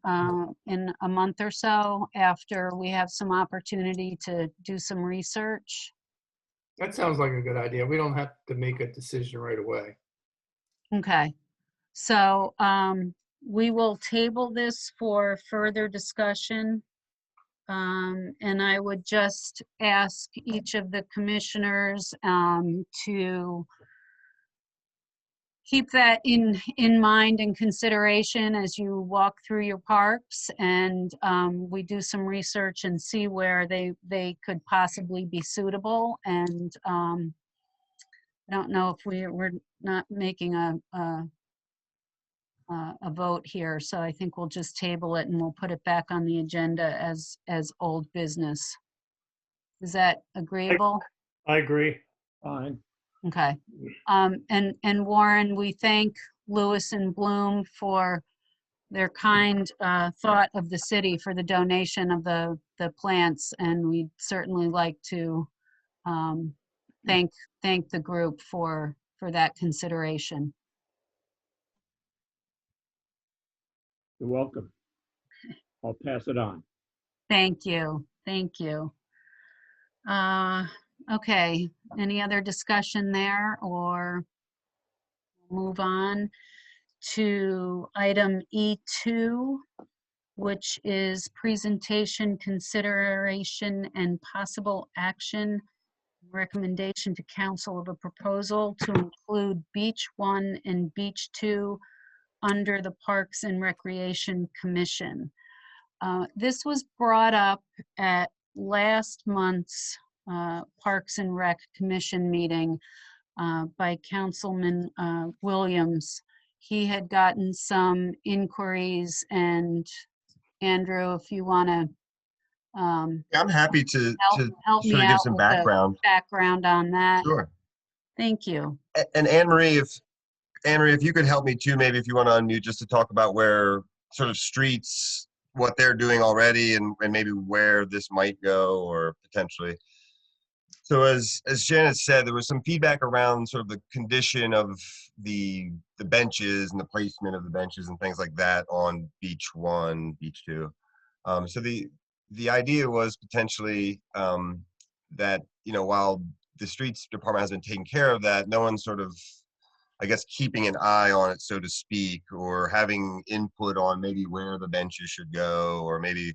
in a month or so after we have some opportunity to do some research? That sounds like a good idea. We don't have to make a decision right away. Okay, so we will table this for further discussion. And I would just ask each of the commissioners to keep that in mind and consideration as you walk through your parks, and we do some research and see where they could possibly be suitable. And I don't know if we're not making a vote here, so I think we'll just table it and we'll put it back on the agenda as old business. Is that agreeable? I agree. Fine. Okay. And Warren, we thank Lewis and Bloom for their kind thought of the city for the donation of the plants, and we'd certainly like to thank the group for that consideration. You're welcome. I'll pass it on. Thank you. Thank you. Okay, any other discussion there, or move on to item E2, which is presentation, consideration, and possible action, recommendation to council of a proposal to include Beach 1 and Beach 2 under the Parks and Recreation Commission. This was brought up at last month's Parks and Rec Commission meeting by Councilman Williams. He had gotten some inquiries, and Andrew, if you want to I'm happy to help me sort of give out some with the background. background on that. Sure. Thank you. And Anne Marie, if you could help me too, maybe if you want to unmute just to talk about where sort of streets, what they're doing already, and maybe where this might go or potentially. So as Janet said, there was some feedback around sort of the condition of the benches and the placement of the benches and things like that on Beach 1, Beach 2. So the idea was potentially that, while the streets department has been taking care of that, no one's sort of, I guess, keeping an eye on it, so to speak, or having input on maybe where the benches should go, or maybe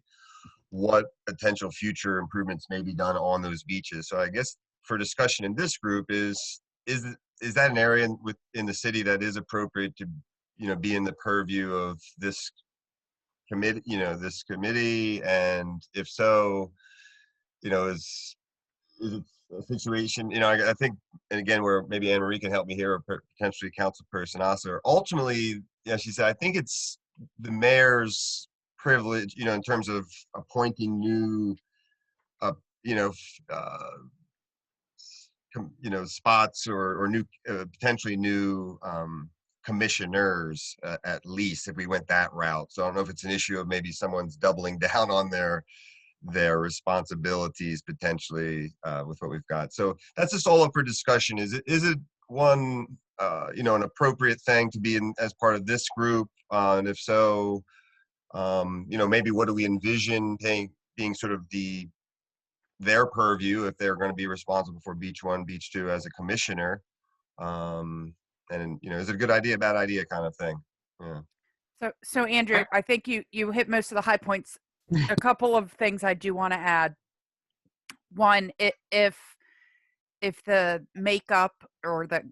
what potential future improvements may be done on those beaches. So I guess for discussion in this group is that an area within the city that is appropriate to, be in the purview of this committee, and if so, is it a situation, I think, and again, where maybe Anne Marie can help me here, or potentially Councilperson Osler. Ultimately, she said, I think it's the mayor's privilege, in terms of appointing new, spots or new, potentially new commissioners, at least if we went that route. So I don't know if it's an issue of maybe someone's doubling down on their responsibilities potentially with what we've got. So that's just all up for discussion. Is it one, an appropriate thing to be in as part of this group? And if so, maybe what do we envision being sort of their purview if they're going to be responsible for Beach 1, Beach 2 as a commissioner? And is it a good idea, bad idea kind of thing? Yeah. So Andrew, I think you hit most of the high points. A couple of things I do want to add. One, if the makeup or the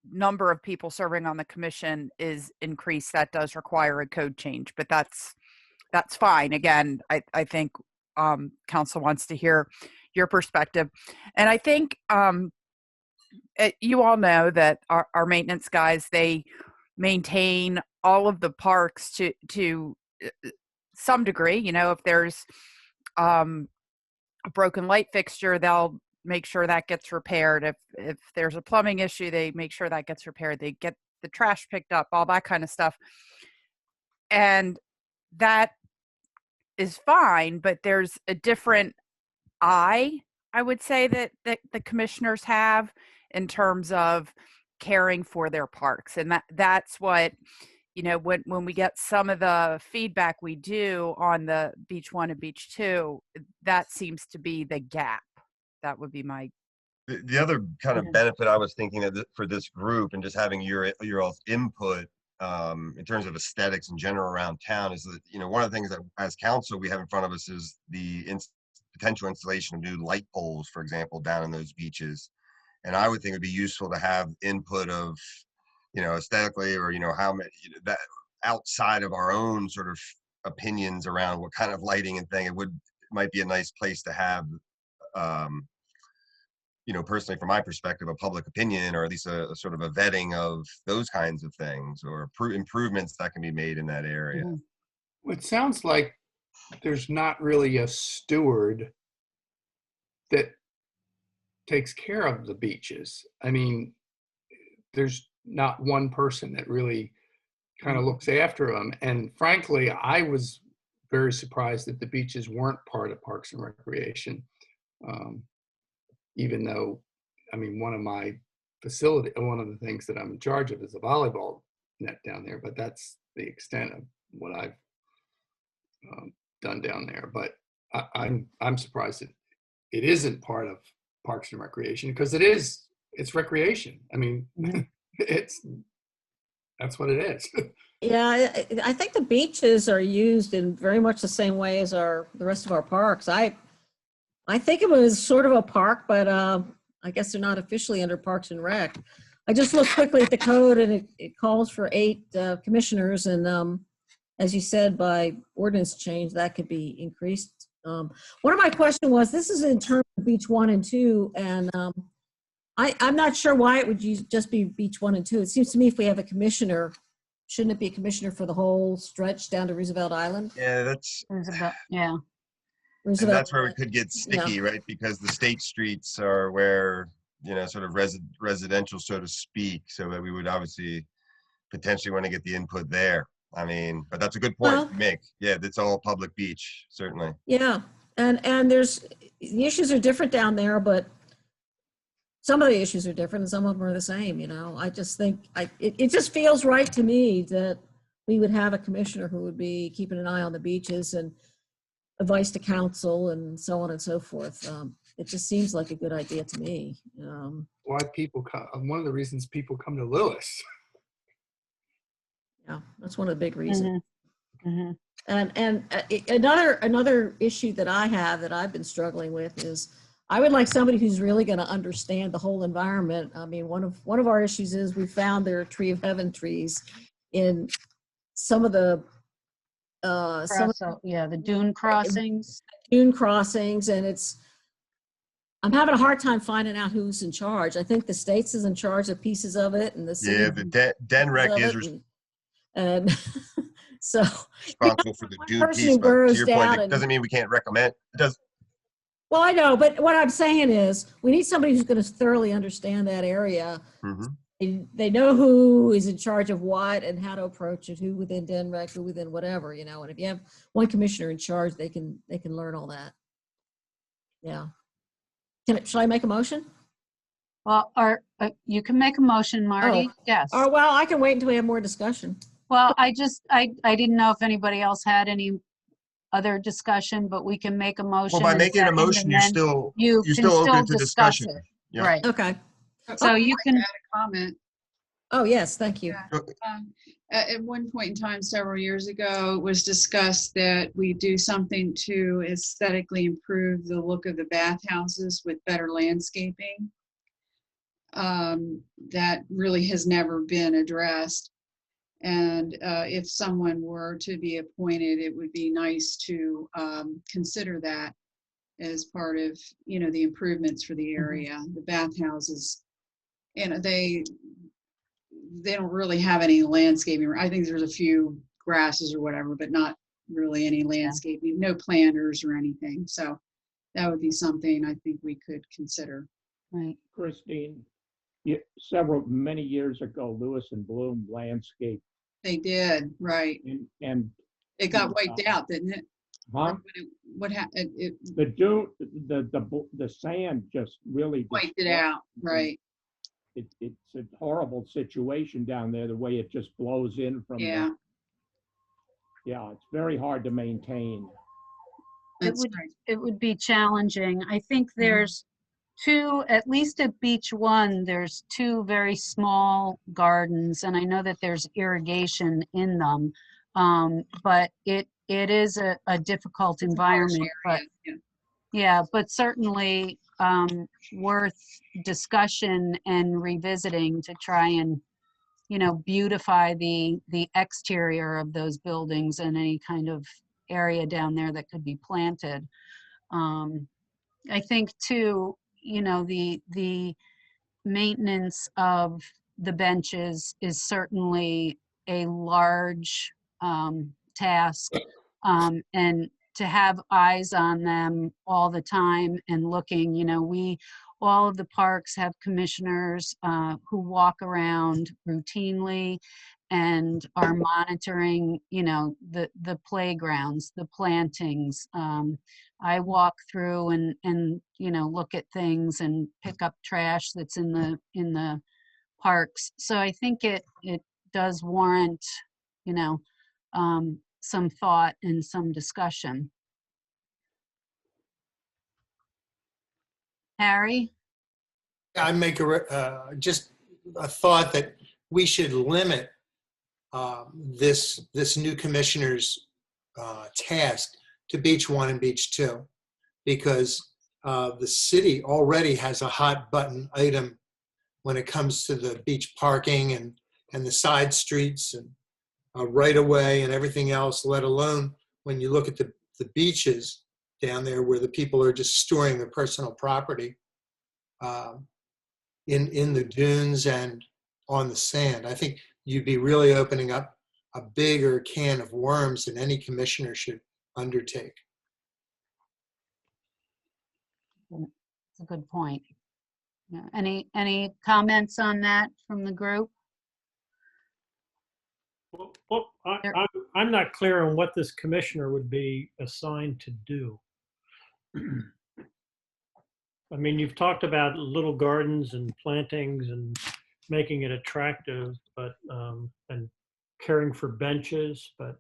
number of people serving on the commission is increased, that does require a code change, but that's fine. Again, I think council wants to hear your perspective. And I think you all know that our maintenance guys, they maintain all of the parks to some degree. If there's a broken light fixture, they'll make sure that gets repaired. If there's a plumbing issue, they make sure that gets repaired. They get the trash picked up, all that kind of stuff. And that is fine, but there's a different eye I would say that the commissioners have in terms of caring for their parks. And that's what, when we get some of the feedback we do on the Beach 1 and Beach 2, that seems to be the gap. That would be my. The other kind of benefit I was thinking of for this group and just having your all's input in terms of aesthetics in general around town is that, one of the things that as council we have in front of us is the potential installation of new light poles, for example, down in those beaches. And I would think it'd be useful to have input of, aesthetically or, how many, that outside of our own sort of opinions around what kind of lighting and thing, might be a nice place to have, personally, from my perspective, a public opinion, or at least a sort of a vetting of those kinds of things or improvements that can be made in that area. Well, it sounds like there's not really a steward that takes care of the beaches. I mean, there's not one person that really kind of looks after them. And frankly, I was very surprised that the beaches weren't part of Parks and Recreation. Even though, I mean, one of the things that I'm in charge of is a volleyball net down there, but that's the extent of what I've done down there. But I'm surprised that it isn't part of Parks and Recreation, because it's recreation. I mean, that's what it is. Yeah, I think the beaches are used in very much the same way as the rest of our parks. I think it was sort of a park, but I guess they're not officially under Parks and Rec. I just looked quickly at the code, and it calls for 8 commissioners, and as you said, by ordinance change, that could be increased. One of my questions was, this is in terms of Beach 1 and 2, and I'm not sure why it would just be Beach 1 and 2. It seems to me if we have a commissioner, shouldn't it be a commissioner for the whole stretch down to Roosevelt Island? Yeah, that's. Roosevelt, yeah. And that's where it could get sticky, right? Because the state streets are where, sort of residential, so to speak. So that we would obviously potentially want to get the input there. I mean, but that's a good point to make. Yeah, it's all public beach, certainly. Yeah, and the issues are different down there, but some of the issues are different and some of them are the same, I just think, it just feels right to me that we would have a commissioner who would be keeping an eye on the beaches and advice to council and so on and so forth. It just seems like a good idea to me. Why people come? One of the reasons people come to Lewes. Yeah, that's one of the big reasons. Mm-hmm. And another issue that I have that I've been struggling with is I would like somebody who's really going to understand the whole environment. I mean, one of our issues is we found there are tree of heaven trees in some of the the dune crossings. And I'm having a hard time finding out who's in charge. I think the states is in charge of pieces of it, and the city. Yeah, the DENREC is and so responsible for the dune piece. But to your point, it doesn't mean we can't recommend. It does. Well, I know, but what I'm saying is we need somebody who's going to thoroughly understand that area. Mm-hmm. They know who is in charge of what and how to approach it, who within DENREC, who within whatever, and if you have one commissioner in charge, they can learn all that. Yeah. Should I make a motion? Well, you can make a motion, Marty. Yes. Oh, well, I can wait until we have more discussion. Well, I didn't know if anybody else had any other discussion, but we can make a motion. Well, by making a motion, you're still open to discussion. Yeah. Right. Okay. So you can add a comment. Oh, yes, thank you. At one point in time, several years ago, it was discussed that we do something to aesthetically improve the look of the bathhouses with better landscaping. That really has never been addressed. And if someone were to be appointed, it would be nice to consider that as part of, the improvements for the area. The bathhouses, they don't really have any landscaping. I think there's a few grasses or whatever, but not really any landscaping, no planters or anything. So that would be something I think we could consider. Right. Christine, many years ago, Lewis and Bloom landscape. They did, right. And it got wiped out, didn't it? Huh? What happened? It The dune, the sand just really wiped it destroyed out, right? It's a horrible situation down there, the way it just blows in from Yeah, yeah, it's very hard to maintain. that's right. It would be challenging. I think there's two, at least at Beach One, there's two very small gardens, and I know that there's irrigation in them. But it is a difficult It's a harsh environment, but area, yeah, but certainly worth discussion and revisiting to try and, beautify the exterior of those buildings and any kind of area down there that could be planted. I think too, the maintenance of the benches is certainly a large task. And to have eyes on them all the time and looking, all of the parks have commissioners who walk around routinely and are monitoring, the playgrounds, the plantings. I walk through and look at things and pick up trash that's in the parks. So I think it does warrant, some thought and some discussion. Harry? I make just a thought that we should limit this new commissioner's task to Beach 1 and Beach 2, because the city already has a hot button item when it comes to the beach parking and the side streets and right of way and everything else, let alone when you look at the beaches down there where the people are just storing their personal property in the dunes and on the sand. I think you'd be really opening up a bigger can of worms than any commissioner should undertake. That's a good point. Yeah. Any comments on that from the group? Well, I'm not clear on what this commissioner would be assigned to do. I mean, you've talked about little gardens and plantings and making it attractive, but and caring for benches, but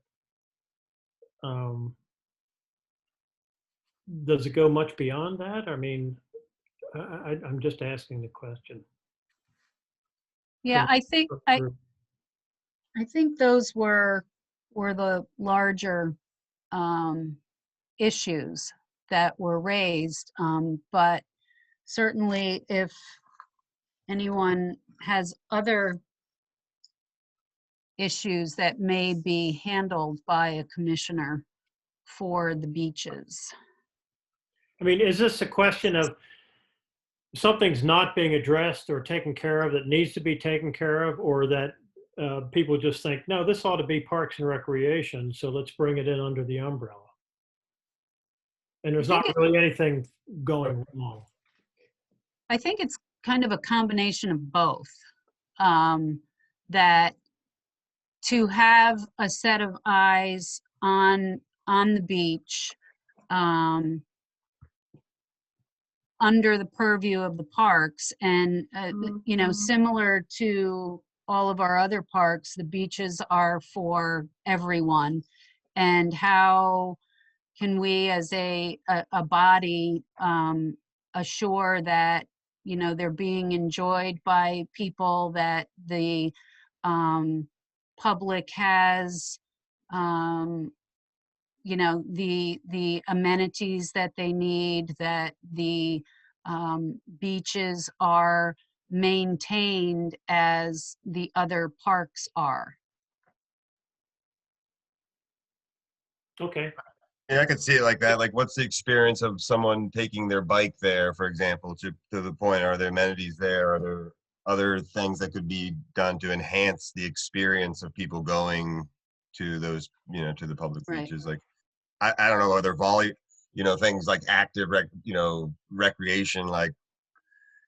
does it go much beyond that? I mean, I'm just asking the question. Yeah, I think those were the larger issues that were raised. But certainly if anyone has other issues that may be handled by a commissioner for the beaches. I mean, is this a question of something's not being addressed or taken care of that needs to be taken care of, or that people just think, no, this ought to be Parks and Recreation, so let's bring it in under the umbrella? And there's not really anything going wrong. I think it's kind of a combination of both. That to have a set of eyes on the beach under the purview of the parks, and similar to all of our other parks, the beaches are for everyone. And how can we as a body assure that they're being enjoyed by people, that the public has the amenities that they need, that the beaches are maintained as the other parks are. Okay. Yeah, I could see it like that. Like, what's the experience of someone taking their bike there, for example, to the point? Are there amenities there? Are there other things that could be done to enhance the experience of people going to those, to the public beaches? Like, I don't know, other things like active, recreation, like,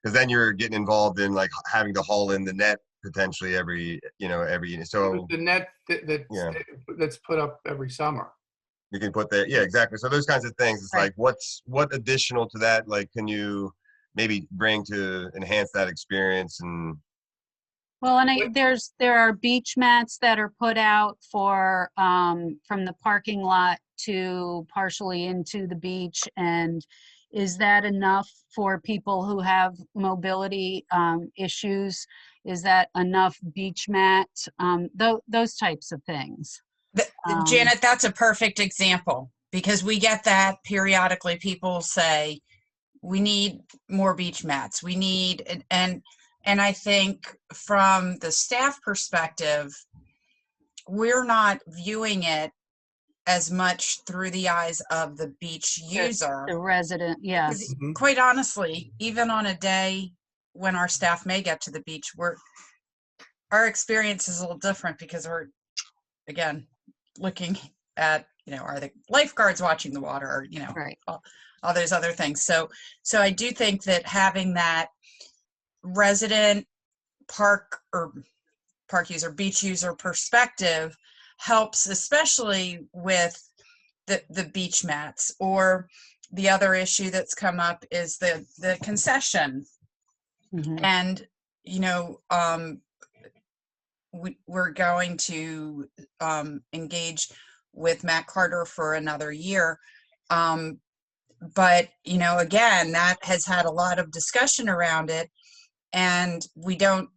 because then you're getting involved in like having to haul in the net potentially every so the net that's put up every summer. you can put there. Yeah, exactly. So those kinds of things. It's Right. like, what additional to that? Like, can you maybe bring to enhance that experience? And Well, and there are beach mats that are put out for, from the parking lot to partially into the beach. And is that enough for people who have mobility issues? Is that enough beach mat? Those types of things. Janet, that's a perfect example because we get that periodically. People say, we need more beach mats. We need, and I think from the staff perspective, we're not viewing it as much through the eyes of the beach user. The resident, yes. Because quite honestly, even on a day when our staff may get to the beach, our experience is a little different because we're, again, looking at, are the lifeguards watching the water, or, Right. all those other things. So I do think that having that resident park user, beach user perspective helps, especially with the beach mats. Or the other issue that's come up is the concession. And, we're going to engage with Matt Carter for another year. But, again, that has had a lot of discussion around it, and we don't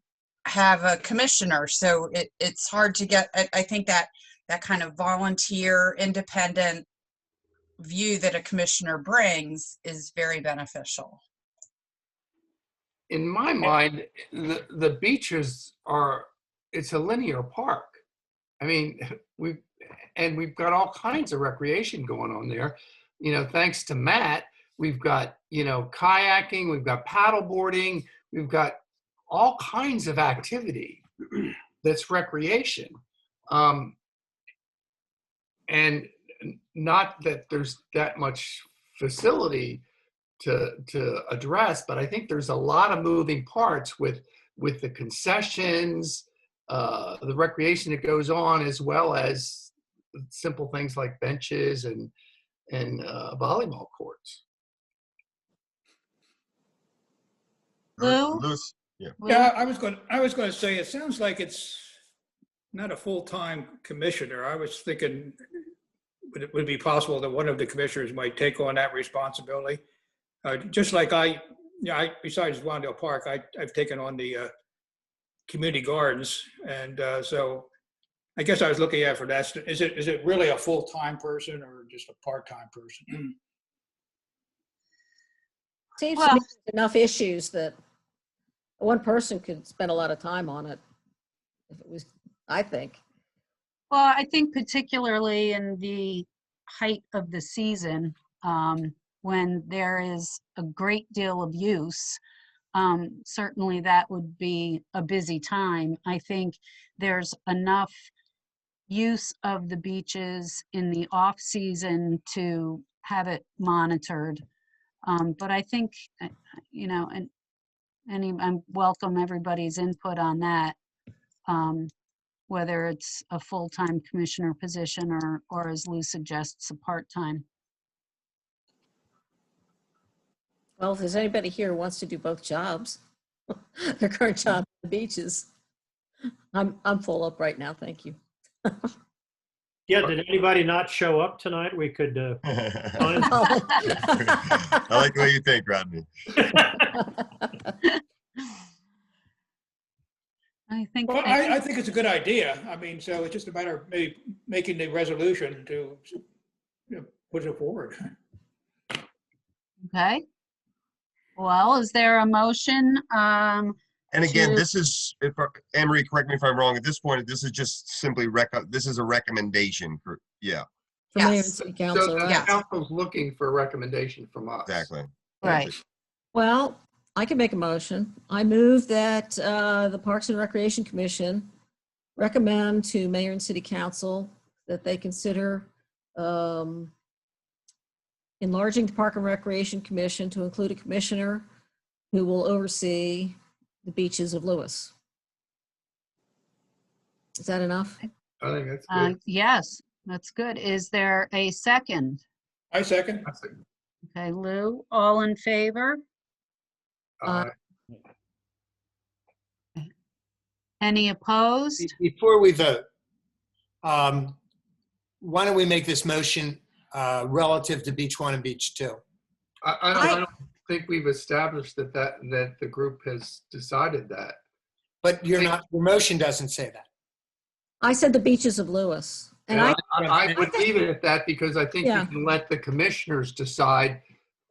have a commissioner. So it's hard to get, I think that kind of volunteer, independent view that a commissioner brings is very beneficial. In my mind, the beaches it's a linear park. I mean, we've got all kinds of recreation going on there. Thanks to Matt, we've got, kayaking, we've got paddleboarding, we've got all kinds of activity that's recreation. And not that there's that much facility to address, but I think there's a lot of moving parts with the concessions, the recreation that goes on, as well as simple things like benches and volleyball courts. Lou? Lewis, Yeah, I was going to say, it sounds like it's not a full-time commissioner. I was thinking, would it be possible that one of the commissioners might take on that responsibility? Just like besides Wandale Park, I've taken on the community gardens, and so I guess I was looking at for that. Is it really a full-time person or just a part-time person? Seems to me there's enough issues that one person could spend a lot of time on it. If it was, I think. Well, I think particularly in the height of the season, when there is a great deal of use, certainly that would be a busy time. I think there's enough use of the beaches in the off season to have it monitored. But I think, and I welcome everybody's input on that, whether it's a full-time commissioner position or as Lou suggests, a part-time. Well, if there's anybody here who wants to do both jobs, their current job at the beaches, I'm full up right now. Thank you. Yeah, did anybody not show up tonight? We could find. I like the way you think, Rodney. I think. Well, I think it's a good idea. I mean, so it's just a matter of maybe making the resolution to put it forward. Okay. Well, is there a motion? And again, this is, if Anne-Marie, correct me if I'm wrong, at this point, this is just simply this is a recommendation for, For Mayor and Yes. City So Council, the right? council's looking for a recommendation from us. exactly. Right. Well, I can make a motion. I move that the Parks and Recreation Commission recommend to Mayor and City Council that they consider enlarging the Park and Recreation Commission to include a commissioner who will oversee the beaches of Lewes. Is that enough? I think that's good. Yes. That's good. Is there a second? I second. Okay, Lou, all in favor? Uh, Any opposed? Before we vote, why don't we make this motion relative to Beach 1 and Beach 2? I don't think we've established that the group has decided that. But your motion doesn't say that. I said the beaches of Lewis. And And I I would leave it at that because I think you Yeah. can let the commissioners decide,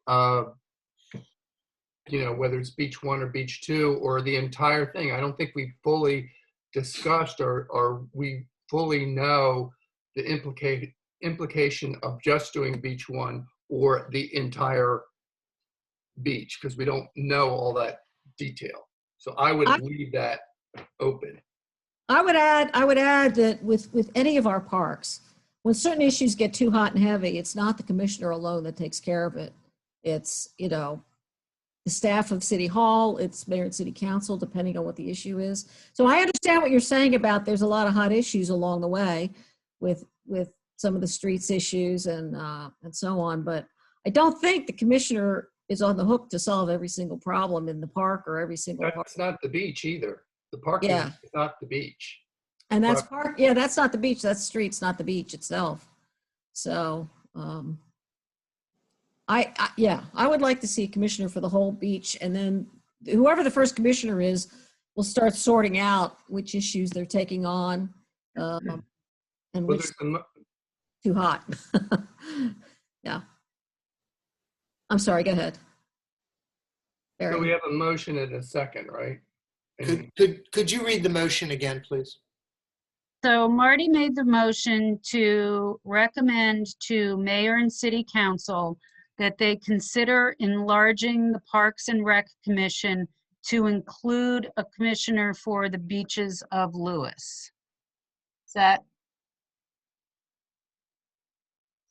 whether it's Beach 1 or Beach 2 or the entire thing. I don't think we fully discussed or we fully know the implication of just doing Beach 1 or the entire beach, because we don't know all that detail. So I would leave that open. I would add that with any of our parks, when certain issues get too hot and heavy, it's not the commissioner alone that takes care of it. It's, the staff of City Hall, it's mayor and city council, depending on what the issue is. So I understand what you're saying about there's a lot of hot issues along the way with some of the streets issues and so on. But I don't think the commissioner is on the hook to solve every single problem in the park or every single park. That's not the beach either. The parking Yeah. is not the beach. And that's park, yeah, that's not the beach, that's the streets, not the beach itself. So, I would like to see a commissioner for the whole beach, and then whoever the first commissioner is will start sorting out which issues they're taking on, and which too hot. Yeah. I'm sorry, go ahead. So we have a motion and a second, right? Could you read the motion again, please? So Marty made the motion to recommend to mayor and city council that they consider enlarging the Parks and Rec Commission to include a commissioner for the beaches of Lewis. Is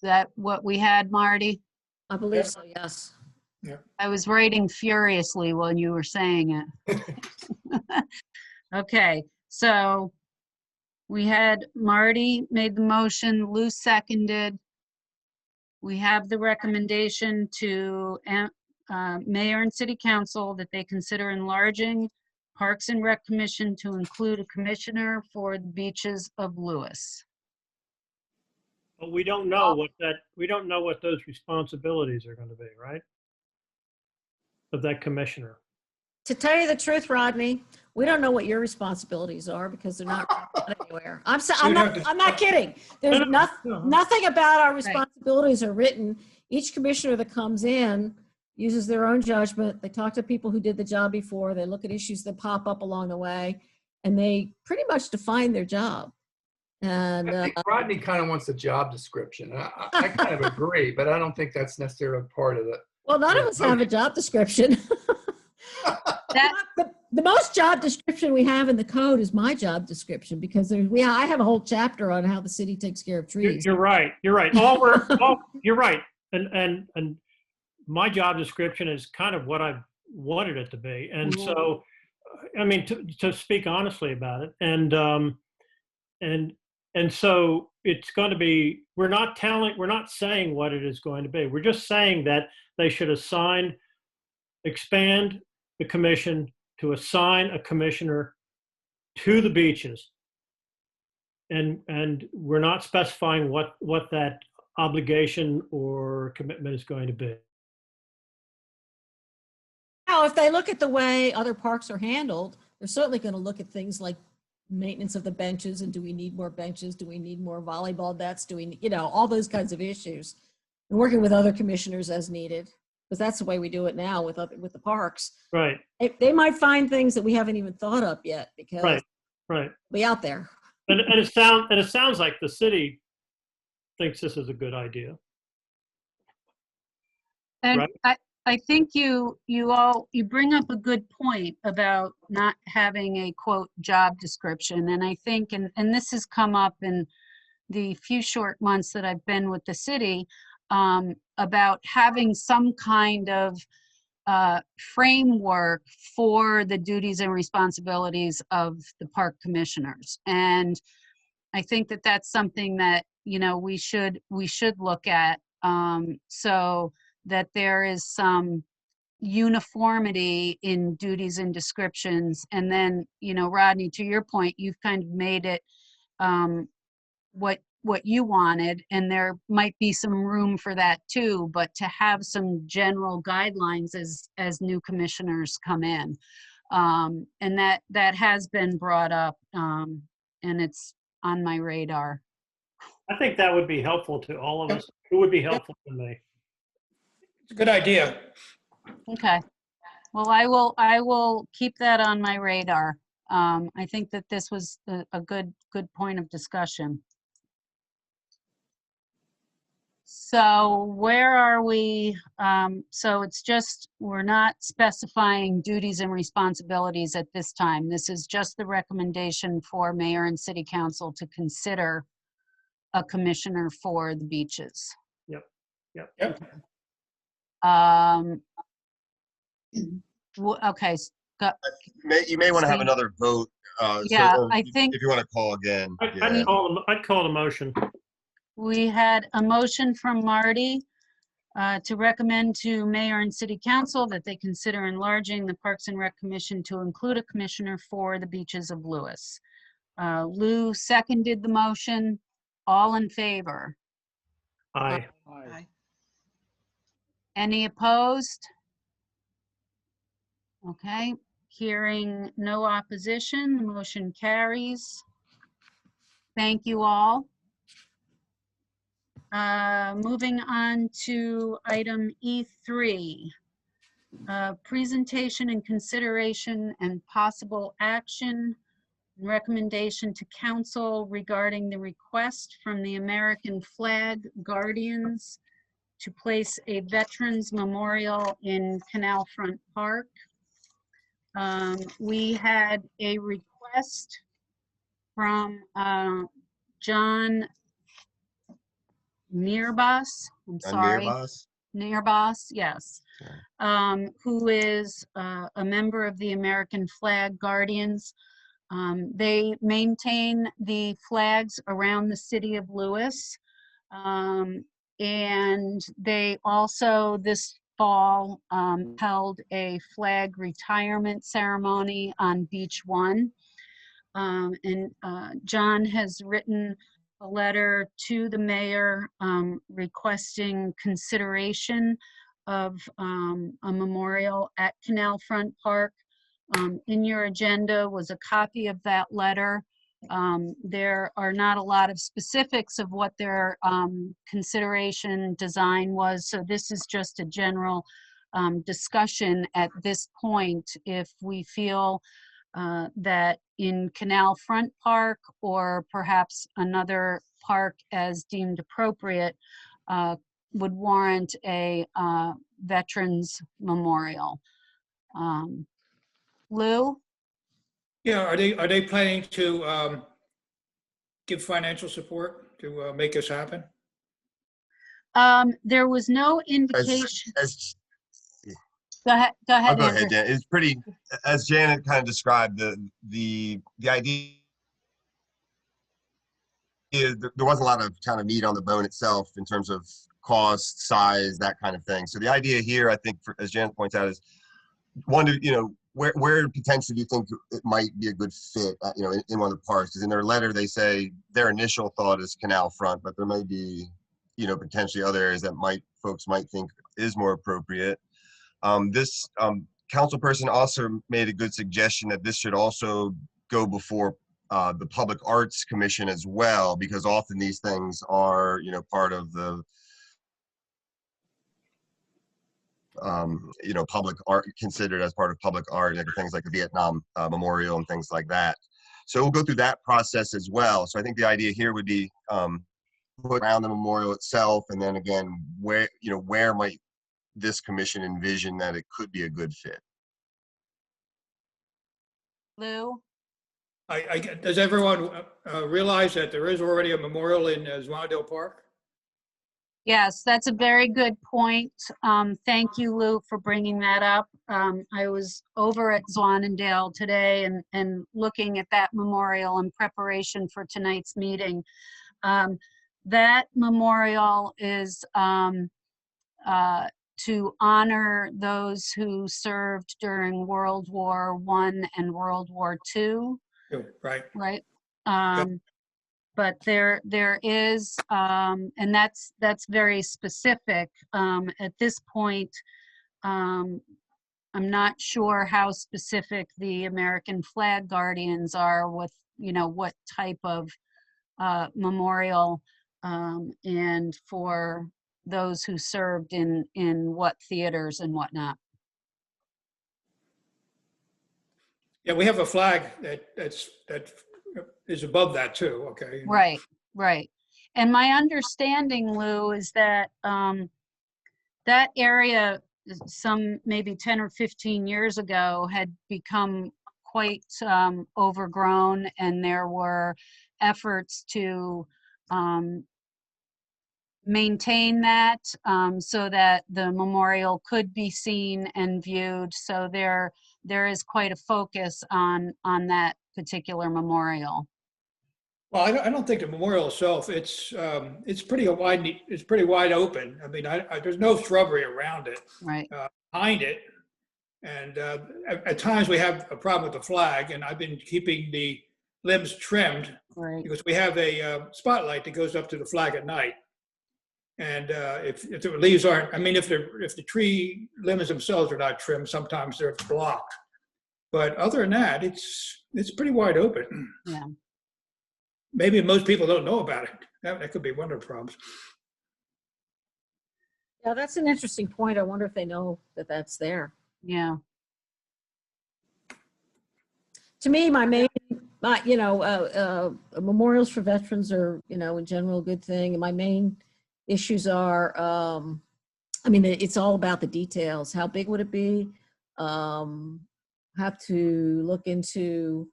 that what we had, Marty? I believe so, yes. Yeah. I was writing furiously while you were saying it. Okay, so we had Marty made the motion, Lou seconded. We have the recommendation to mayor and city council that they consider enlarging Parks and Rec Commission to include a commissioner for the beaches of Lewis. But we don't know what those responsibilities are going to be, right? Of that commissioner. To tell you the truth, Rodney, we don't know what your responsibilities are because they're not anywhere. I'm not kidding. There's nothing about our responsibilities are written. Each commissioner that comes in uses their own judgment. They talk to people who did the job before. They look at issues that pop up along the way, and they pretty much define their job. And I think Rodney kind of wants a job description. I kind of agree, but I don't think that's necessarily part of it. Well, none of us have a job description. The most job description we have in the code is my job description because I have a whole chapter on how the city takes care of trees. You're right. You're right. You're right. And my job description is kind of what I wanted it to be. And so, I mean, to speak honestly about it, and so it's going to be. We're not saying what it is going to be. We're just saying that they should expand the commission to assign a commissioner to the beaches. And we're not specifying what that obligation or commitment is going to be. Now, if they look at the way other parks are handled, they're certainly going to look at things like maintenance of the benches and do we need more benches? Do we need more volleyball nets? Do we, all those kinds of issues. And working with other commissioners as needed, because that's the way we do it now with the parks. Right. They might find things that we haven't even thought up yet because right. we out there. And it sounds like the city thinks this is a good idea. And right? I think you bring up a good point about not having a quote job description. And I think, and this has come up in the few short months that I've been with the city, about having some kind of framework for the duties and responsibilities of the park commissioners. And I think that that's something that you know, we should look at, so that there is some uniformity in duties and descriptions. And then, you know, Rodney, to your point, you've kind of made it what you wanted, and there might be some room for that too, but to have some general guidelines as new commissioners come in. And that has been brought up, and it's on my radar. I think that would be helpful to all of us. It would be helpful to me. It's a good idea. Okay. Well, I will keep that on my radar. I think that this was a good point of discussion. So where are we? So it's just, we're not specifying duties and responsibilities at this time. This is just the recommendation for mayor and city council to consider a commissioner for the beaches. Yep. Okay. You may want to have another vote. Yeah, so I think if you want to call again. I'd call the motion. we had a motion from Marty to recommend to mayor and city council that they consider enlarging the Parks and Rec Commission to include a commissioner for the beaches of Lewes. Lou seconded the motion. All in favor? Aye. Aye. Any opposed? Okay, hearing no opposition, the motion carries. Thank you all. Moving on to item E3. Presentation and consideration and possible action and recommendation to council regarding the request from the American Flag Guardians to place a Veterans Memorial in Canalfront Park. We had a request from John Nearbos, I'm sorry. Nearbos, yes. Who is a member of the American Flag Guardians. They maintain the flags around the city of Lewes. And they also this fall held a flag retirement ceremony on Beach 1. And John has written a letter to the mayor requesting consideration of a memorial at Canalfront Park. In your agenda was a copy of that letter. There are not a lot of specifics of what their consideration design was, so this is just a general discussion at this point. If we feel that in Canalfront Park or perhaps another park as deemed appropriate would warrant a veterans memorial. Lou? Yeah, are they planning to give financial support to make this happen? There was no indication. Go ahead. I'll go ahead, Janet. It's pretty, as Janet kind of described, the idea is there wasn't a lot of kind of meat on the bone itself in terms of cost, size, that kind of thing. So the idea here, I think, as Janet points out, is one to, where potentially do you think it might be a good fit, in one of the parks? Because in their letter, they say their initial thought is Canalfront, but there may be, potentially other areas that folks might think is more appropriate. This council person also made a good suggestion that this should also go before the Public Arts Commission as well, because often these things are, part of the public art, considered as part of public art, things like the Vietnam Memorial and things like that. So we'll go through that process as well. So I think the idea here would be put around the memorial itself, and then again, where might this commission envision that it could be a good fit? Lou? Does everyone realize that there is already a memorial in Zwannendale Park? Yes, that's a very good point. Thank you, Lou, for bringing that up. I was over at Zwannendale today and looking at that memorial in preparation for tonight's meeting. that memorial is to honor those who served during World War I and World War II, Right. right? Yep. But there is, and that's very specific. At this point, I'm not sure how specific the American Flag Guardians are with, what type of memorial, and for those who served in what theaters and whatnot. Yeah, we have a flag that is above that too, okay? Right, right. And my understanding, Lou, is that that area, some maybe 10 or 15 years ago, had become quite overgrown, and there were efforts to maintain that so that the memorial could be seen and viewed. So there is quite a focus on that particular memorial. Well, I don't think the memorial itself, it's pretty wide open. I mean, there's no shrubbery around it, Right. behind it. And at times we have a problem with the flag, and I've been keeping the limbs trimmed Right. because we have a spotlight that goes up to the flag at night. And if the leaves aren't, I mean, if the tree limbs themselves are not trimmed, sometimes they're blocked. But other than that, it's pretty wide open. Yeah. Maybe most people don't know about it. That could be one of the problems. Yeah, that's an interesting point. I wonder if they know that that's there. Yeah. To me, memorials for veterans are, in general, a good thing. And my main issues are, it's all about the details. How big would it be? Have to look into,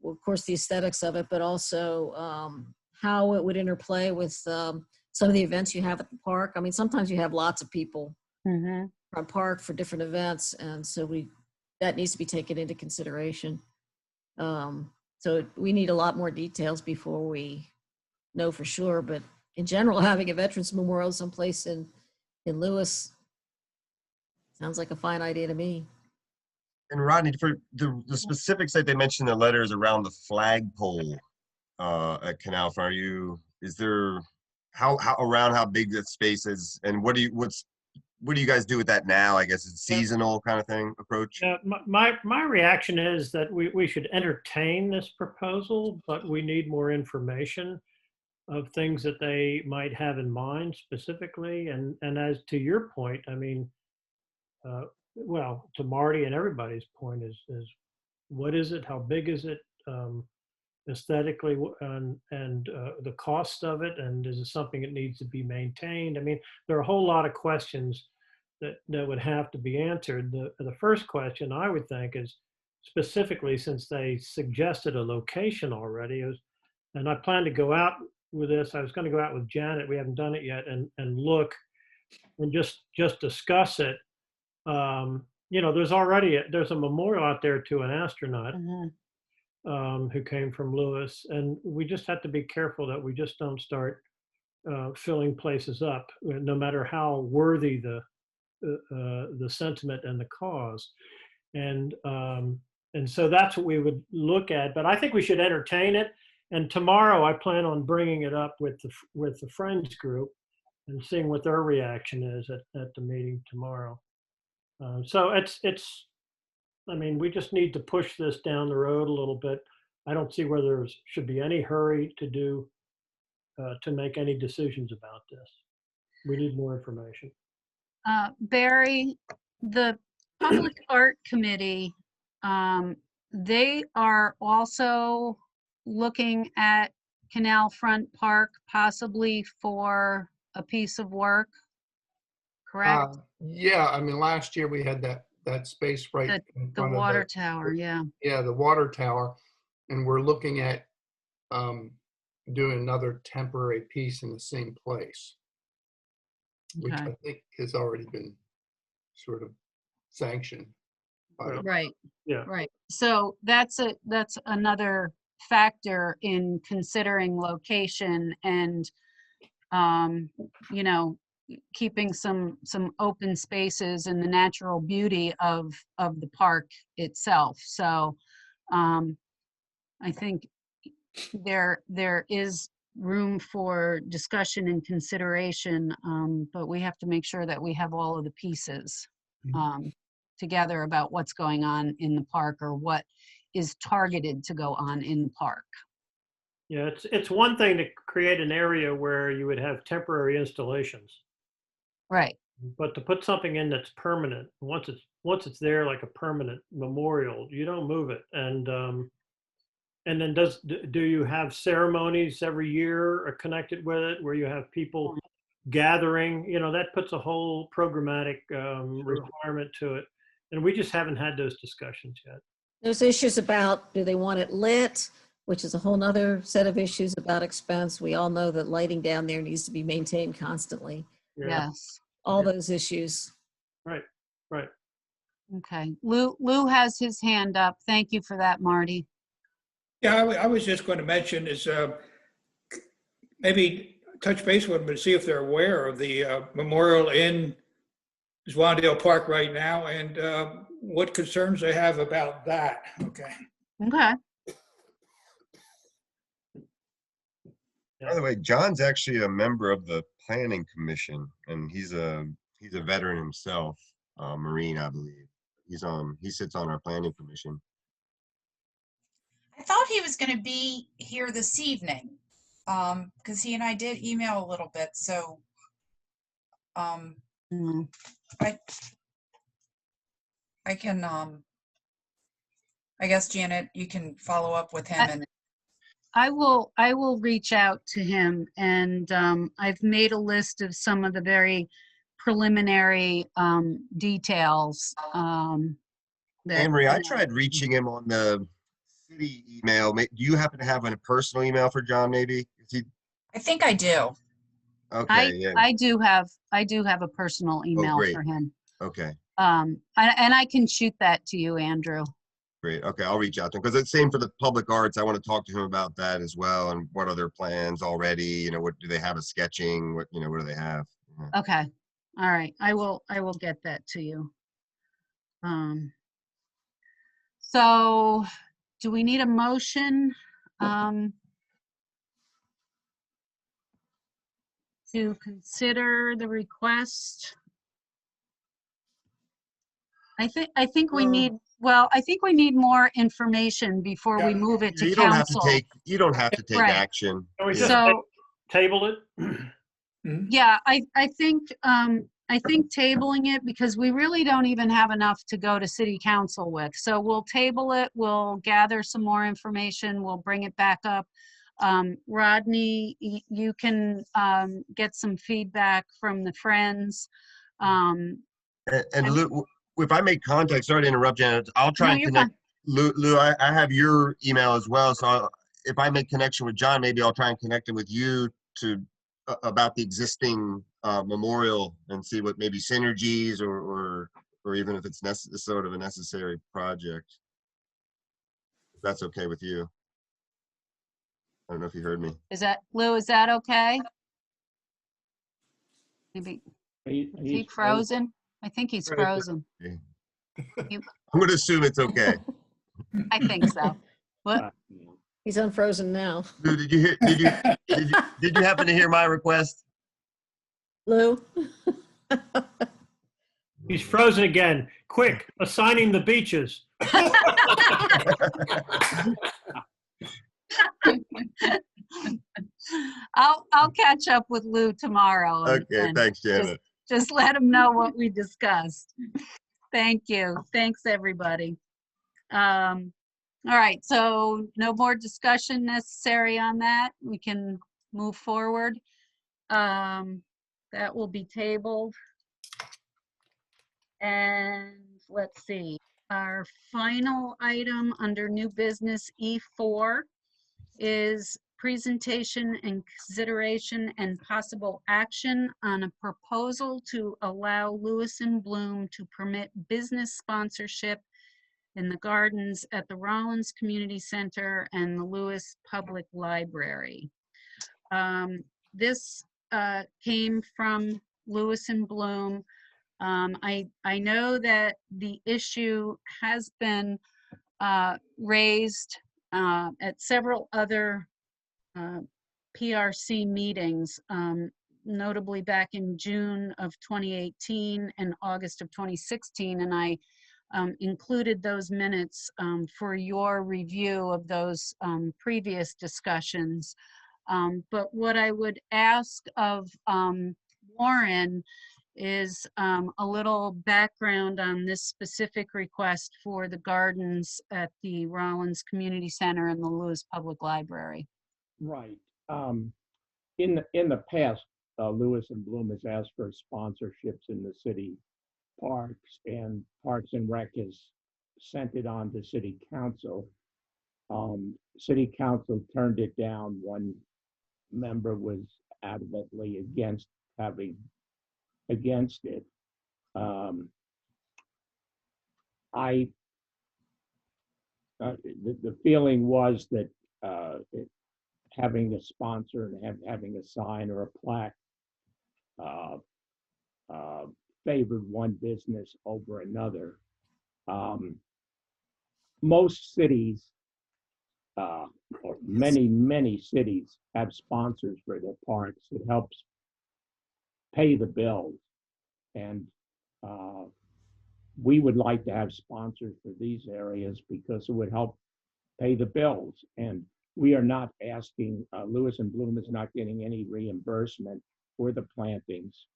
well, of course, the aesthetics of it, but also how it would interplay with some of the events you have at the park. I mean, sometimes you have lots of people from park for different events, and so that needs to be taken into consideration. So we need a lot more details before we know for sure. But in general, having a Veterans Memorial someplace in Lewes sounds like a fine idea to me. And Rodney, for the specifics that they mentioned in the letters around the flagpole at Canalfront, how big that space is, and what do you guys do with that now? I guess it's seasonal kind of thing approach. My reaction is that we should entertain this proposal, but we need more information of things that they might have in mind specifically. And as to your point, I mean, well, to Marty and everybody's point is what is it? How big is it aesthetically, and the cost of it? And is it something that needs to be maintained? I mean, there are a whole lot of questions that would have to be answered. The first question I would think is, specifically, since they suggested a location already, and I plan to go out with this. I was going to go out with Janet. We haven't done it yet, and look and just discuss it. There's a memorial out there to an astronaut who came from Lewes, and we just have to be careful that we just don't start filling places up, no matter how worthy the sentiment and the cause. And so that's what we would look at. But I think we should entertain it. And tomorrow I plan on bringing it up with the Friends group and seeing what their reaction is at the meeting tomorrow. So we just need to push this down the road a little bit. I don't see where there should be any hurry to make any decisions about this. We need more information. Barry, the Public Art Committee, they are also looking at Canalfront Park, possibly for a piece of work, correct? Yeah, I mean, last year we had that space right in The front of water tower, yeah. Yeah, the water tower. And we're looking at doing another temporary piece in the same place, which I think has already been sort of sanctioned. Right. Yeah. Right. So that's another factor in considering location and you know, keeping some open spaces and the natural beauty of the park itself. So I think there is room for discussion and consideration, but we have to make sure that we have all of the pieces together about what's going on in the park or what is targeted to go on in the park. Yeah, it's one thing to create an area where you would have temporary installations, Right. but to put something in that's permanent, once it's there like a permanent memorial, you don't move it. And then do you have ceremonies every year connected with it where you have people gathering? You know, that puts a whole programmatic requirement to it. And we just haven't had those discussions yet. There's issues about, do they want it lit, which is a whole nother set of issues about expense. We all know that lighting down there needs to be maintained constantly. Yeah. Yes. All those issues. Right. Okay. Lou has his hand up. Thank you for that, Marty. Yeah, I was just going to mention is maybe touch base with them and see if they're aware of the memorial in Zwandale Park right now and what concerns they have about that. Okay. Okay. By the way, John's actually a member of the planning commission, and he's a veteran himself, Marine, I believe. He sits on our planning commission. I thought he was going to be here this evening, because he and I did email a little bit. So, I can, I guess, Janet, you can follow up with him. And I will reach out to him, and I've made a list of some of the very preliminary details. Amory, I tried reaching him on the city email. Do you happen to have a personal email for John? Maybe I think I do. Okay. Yeah. I do have a personal email for him. Okay. And I can shoot that to you, Andrew. Great. Okay, I'll reach out to him because it's same for the public arts. I want to talk to him about that as well, and what are their plans already? You know, what do they have a sketching? What do they have? Yeah. Okay. All right. I will get that to you. So do we need a motion to consider the request? I think we need, well, I think we need more information before we move it to council. You don't have to take action. Can we just table it? Yeah, I think tabling it, because we really don't even have enough to go to city council with. So we'll table it, we'll gather some more information, we'll bring it back up. Rodney, you can get some feedback from the friends. And Lou, if I make contact, sorry to interrupt, Janet, I'll try and connect. Lou, I have your email as well. So if I make connection with John, maybe I'll try and connect it with you to about the existing memorial and see what maybe synergies or even if it's sort of a necessary project. If that's okay with you. I don't know if you heard me. Lou, is that okay? Maybe is he frozen? I think he's frozen. I'm going to assume it's okay. I think so. What? He's unfrozen now. Lou, did you happen to hear my request? Lou? He's frozen again. Quick, assigning the beaches. I'll catch up with Lou tomorrow. Okay, thanks, Janet. Just let him know what we discussed. Thank you. Thanks, everybody. All right, so no more discussion necessary on that. We can move forward. That will be tabled. And let's see, our final item under new business E4 is presentation and consideration and possible action on a proposal to allow Lewis and Bloom to permit business sponsorship in the gardens at the Rollins Community Center and the Lewis Public Library. This came from Lewes and Bloom. I know that the issue has been raised at several other PRC meetings, notably back in June of 2018 and August of 2016, and I included those minutes for your review of those previous discussions. But what I would ask of Warren is a little background on this specific request for the gardens at the Rollins Community Center and the Lewes Public Library. Right. In the past, Lewes and Bloom has asked for sponsorships in the city parks, and Parks and Rec has sent it on to City Council. City Council turned it down. One member was adamantly against it. The feeling was that having a sponsor and having a sign or a plaque favored one business over another. Most cities, or many cities, have sponsors for their parks. It helps pay the bills, and we would like to have sponsors for these areas because it would help pay the bills. And we are not asking, Lewes and Bloom is not getting any reimbursement for the plantings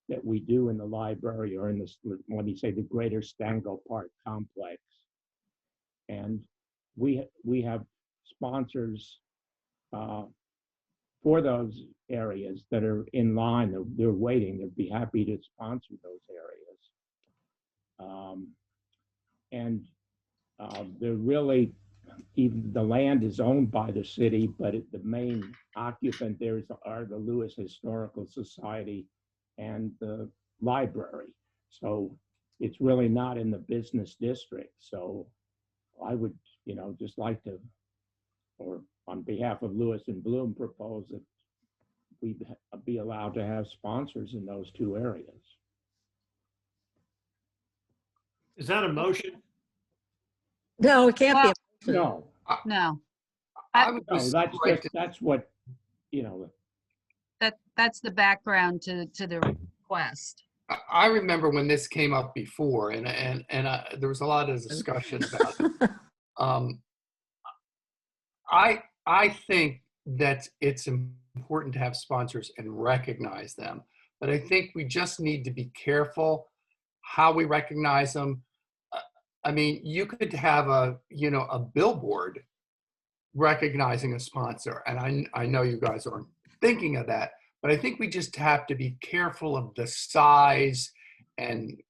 that we do in the library or in this, let me say, the greater Stango Park complex. And we have sponsors for those areas that are in line. They're waiting. They'd be happy to sponsor those areas. They're really, even the land is owned by the city, but the main occupant there are the Lewes Historical Society and the library. So it's really not in the business district. So I would, just like to, or on behalf of Lewes and Bloom, propose that we be allowed to have sponsors in those two areas. Is that a motion? No, it can't be. a motion. No, No, I would no, just that's like just, that's what, that's the background to the request. I remember when this came up before, and there was a lot of discussion about it. I think that it's important to have sponsors and recognize them, but I think we just need to be careful how we recognize them. I mean, you could have a billboard recognizing a sponsor, and I know you guys aren't thinking of that, but I think we just have to be careful of the size and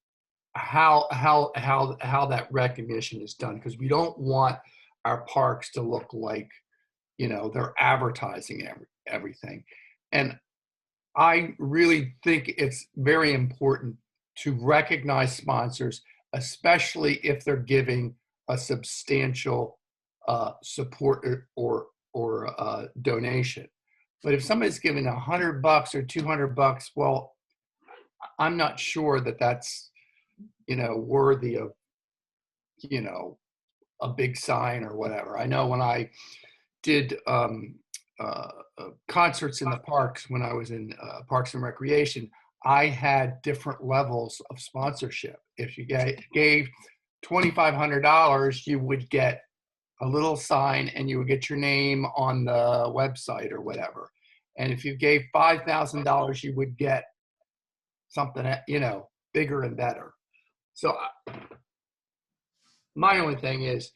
how that recognition is done, because we don't want our parks to look like, they're advertising everything. And I really think it's very important to recognize sponsors, especially if they're giving a substantial support or donation. But if somebody's giving $100 or $200, well, I'm not sure that that's, worthy of, a big sign or whatever. I know when I did concerts in the parks, when I was in Parks and Recreation, I had different levels of sponsorship. If you gave $2,500, you would get a little sign and you would get your name on the website or whatever. And if you gave $5,000, you would get something, bigger and better. So my only thing is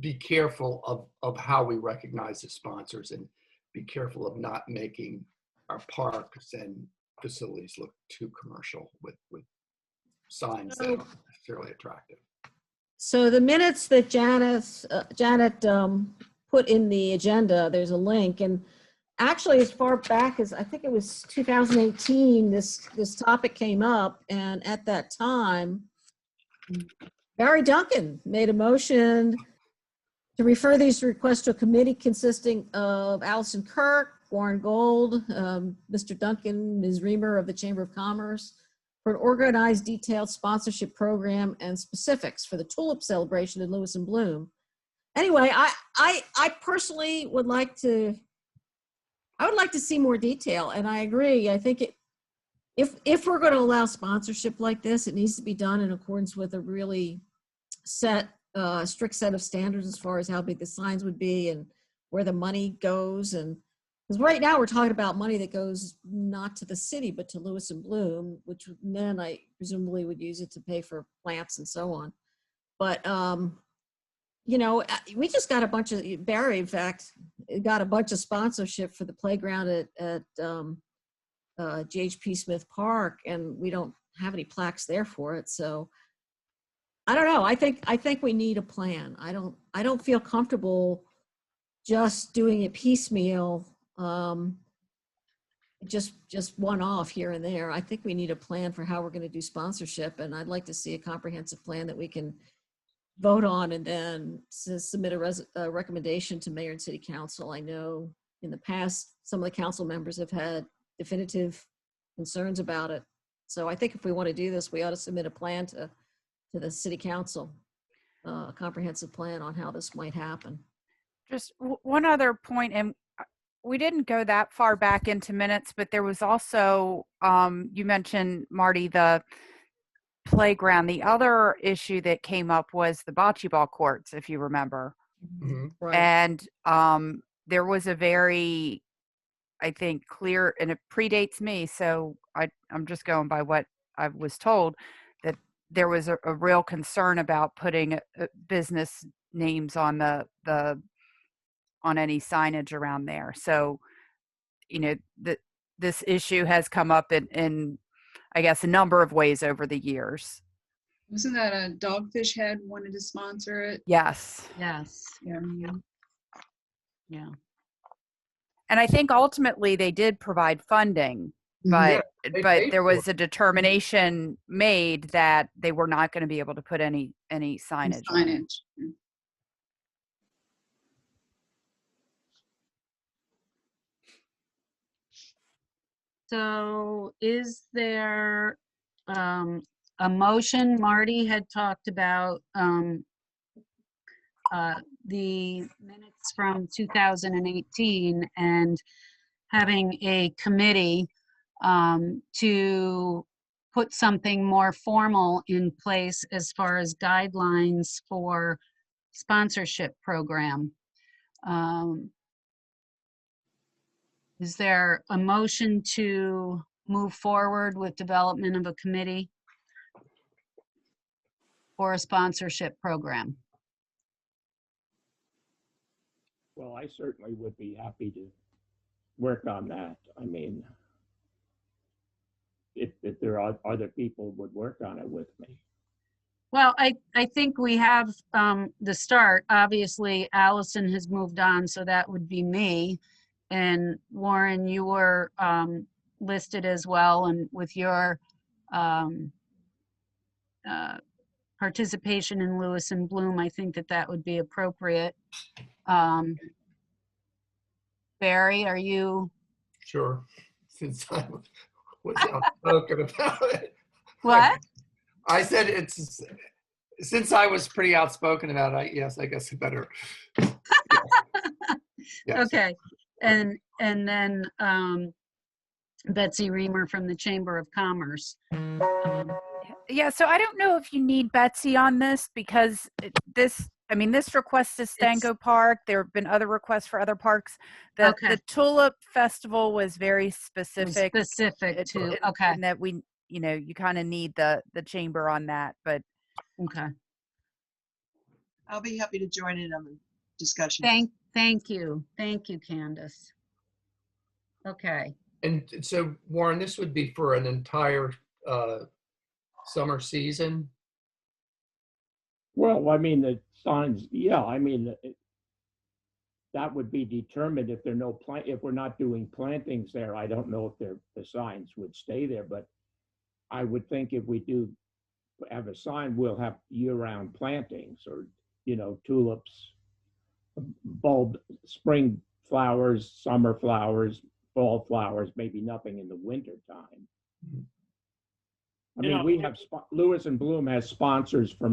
be careful of how we recognize the sponsors, and be careful of not making our parks and facilities look too commercial with signs that aren't necessarily attractive. So the minutes that Janet put in the agenda, there's a link, and actually as far back as I think it was 2018, this topic came up, and at that time, Barry Duncan made a motion to refer these requests to a committee consisting of Allison Kirk, Warren Gold, Mr. Duncan, Ms. Reamer of the Chamber of Commerce for an organized, detailed sponsorship program and specifics for the tulip celebration in Lewis and Bloom. Anyway, I personally would like to see more detail, and I agree. I think if we're going to allow sponsorship like this, it needs to be done in accordance with a really strict set of standards as far as how big the signs would be and where the money goes. And because right now we're talking about money that goes not to the city but to Lewis and Bloom, which then I presumably would use it to pay for plants and so on. But we just got a bunch of Barry, in fact, got a bunch of sponsorship for the playground at J.H.P. Smith Park, and we don't have any plaques there for it. So I don't know. I think we need a plan. I don't feel comfortable just doing it piecemeal, just one off here and there. I think we need a plan for how we're going to do sponsorship, and I'd like to see a comprehensive plan that we can vote on and then submit a recommendation to mayor and city council. I know in the past some of the council members have had definitive concerns about it. So I think if we want to do this, we ought to submit a plan to the city council, a comprehensive plan on how this might happen. Just one other point, and we didn't go that far back into minutes, but there was also, you mentioned, Marty, the playground. The other issue that came up was the bocce ball courts, if you remember. Mm-hmm. Right. And there was a very, I think, clear, and it predates me, so I'm just going by what I was told, that there was a real concern about putting business names on on any signage around there. So, this issue has come up in I guess a number of ways over the years. Wasn't that a Dogfish Head wanted to sponsor it? Yes. Yes. Yeah. Yeah. And I think ultimately they did provide funding, but they but paid there for was a determination made that they were not going to be able to put any signage on it. Signage. So is there a motion? Marty had talked about the minutes from 2018 and having a committee to put something more formal in place as far as guidelines for sponsorship program. Is there a motion to move forward with development of a committee for a sponsorship program? Well, I certainly would be happy to work on that. I mean, if there are other people would work on it with me. Well, I think we have the start. Obviously, Allison has moved on, so that would be me. And Warren, you were listed as well, and with your participation in Lewis and Bloom, I think that would be appropriate. Barry, are you? Sure. Since I was outspoken about it. What? I said since I was pretty outspoken about it, yes, I guess I better. Yeah. Okay. And then Betsy Reamer from the Chamber of Commerce. Yeah, so I don't know if you need Betsy on this, because this request is Stango Park. There have been other requests for other parks. The Tulip Festival was very specific. Okay. And that you kind of need the chamber on that, but. Okay. I'll be happy to join in on the discussion. Thank you. Thank you, Candace. Okay. And so, Warren, this would be for an entire summer season? Well, I mean, the signs, yeah, I mean, that would be determined if if we're not doing plantings there. I don't know if the signs would stay there, but I would think if we do have a sign, we'll have year-round plantings, or, tulips, spring flowers, summer flowers, fall flowers, maybe nothing in the winter time. I mean, we have, Lewis and Bloom has sponsors for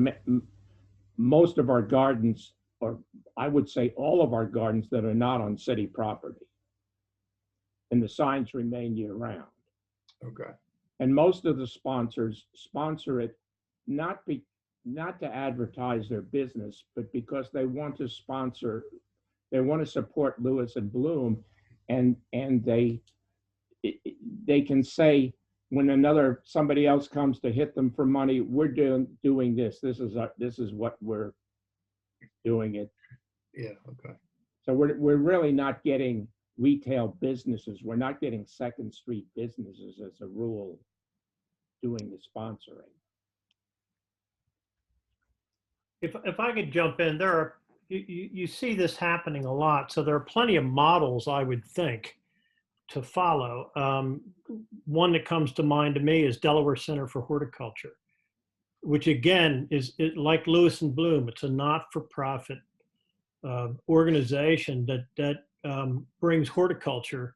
most of our gardens, or I would say all of our gardens that are not on city property. And the signs remain year round. Okay. And most of the sponsors sponsor it not to advertise their business, but because they want to support Lewis and Bloom, and they can say, when somebody else comes to hit them for money, we're doing this. This is what we're doing it. Yeah. Okay. So we're really not getting retail businesses. We're not getting Second Street businesses as a rule doing the sponsoring. If I could jump in, you see this happening a lot. So there are plenty of models, I would think, to follow. One that comes to mind to me is Delaware Center for Horticulture, which again is like Lewis and Bloom. It's a not-for-profit organization that brings horticulture.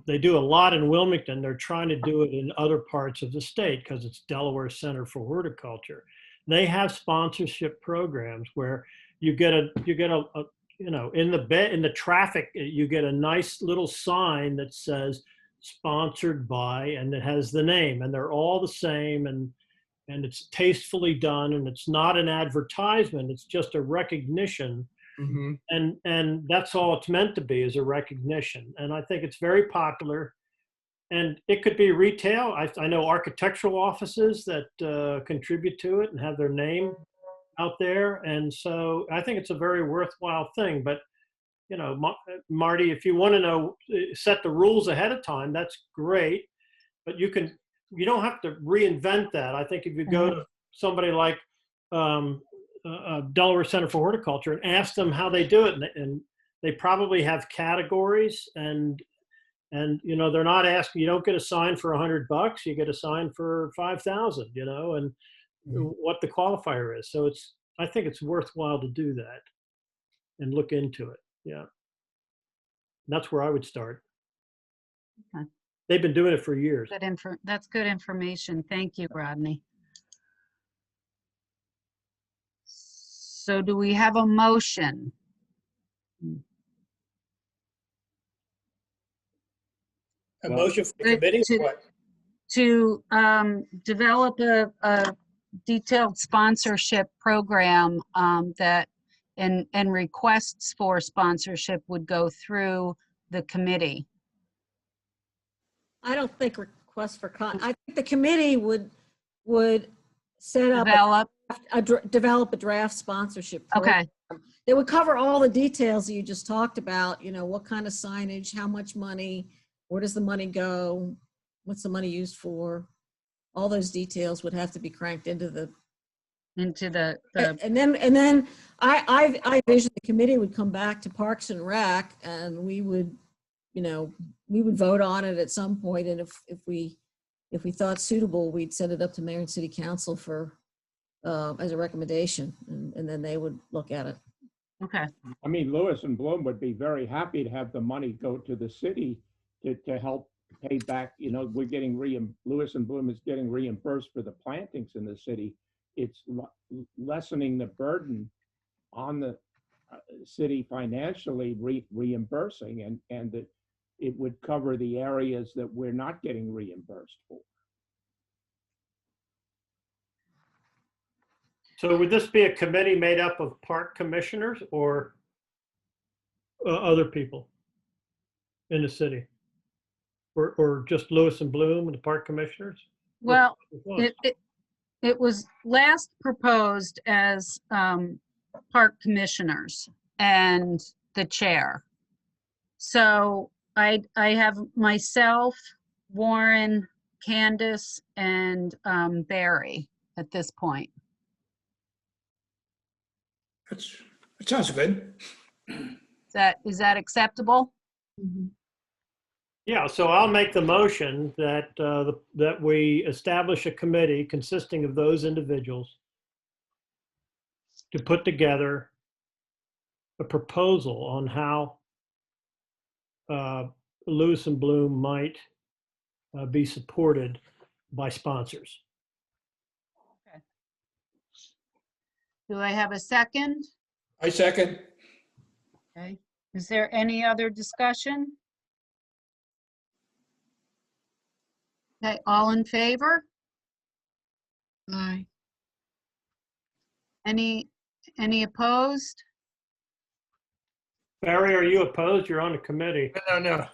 They do a lot in Wilmington. They're trying to do it in other parts of the state because it's Delaware Center for Horticulture. They have sponsorship programs where you get a you know, in the traffic, you get a nice little sign that says sponsored by, and it has the name, and they're all the same, and it's tastefully done, and it's not an advertisement, it's just a recognition. Mm-hmm. And that's all it's meant to be, is a recognition. And I think it's very popular. And it could be retail. I know architectural offices that contribute to it and have their name out there. And so I think it's a very worthwhile thing. But, you know, Marty, if you want to know, set the rules ahead of time, that's great. But you don't have to reinvent that. I think if you go to somebody like Delaware Center for Horticulture and ask them how they do it, and they probably have categories, and you know, they're not asking, you don't get a sign for $100, you get a sign for 5,000, you know, and what the qualifier is. So I think it's worthwhile to do that and look into it. Yeah. And that's where I would start. Okay. They've been doing it for years. That's good information. Thank you, Rodney. So do we have a motion? A motion for the committee or what? To develop a detailed sponsorship program that and requests for sponsorship would go through the committee. I don't think requests for I think the committee would set up develop a draft sponsorship program. Okay. They would cover all the details that you just talked about, you know, what kind of signage, how much money, where does the money go, what's the money used for? All those details would have to be cranked into the and then I envision the committee would come back to Parks and Rec, and we would vote on it at some point, and if we thought suitable, we'd send it up to Mayor and City Council for as a recommendation, and then they would look at it. Okay. I mean, Lewis and Bloom would be very happy to have the money go to the city to help pay back. You know, we're getting Lewis and Bloom is getting reimbursed for the plantings in the city. It's lessening the burden on the city financially, reimbursing, and that it would cover the areas that we're not getting reimbursed for. So would this be a committee made up of park commissioners or other people in the city? Or just Lewis and Bloom and the park commissioners? Well, it was last proposed as park commissioners and the chair. So I have myself, Warren, Candace, and Barry at this point. That sounds good. Is that acceptable? Mm-hmm. Yeah, so I'll make the motion that that we establish a committee consisting of those individuals to put together a proposal on how Lewis and Bloom might be supported by sponsors. Do I have a second? I second. Okay. Is there any other discussion? Okay, all in favor? Aye. Any opposed? Barry, are you opposed? You're on the committee. No.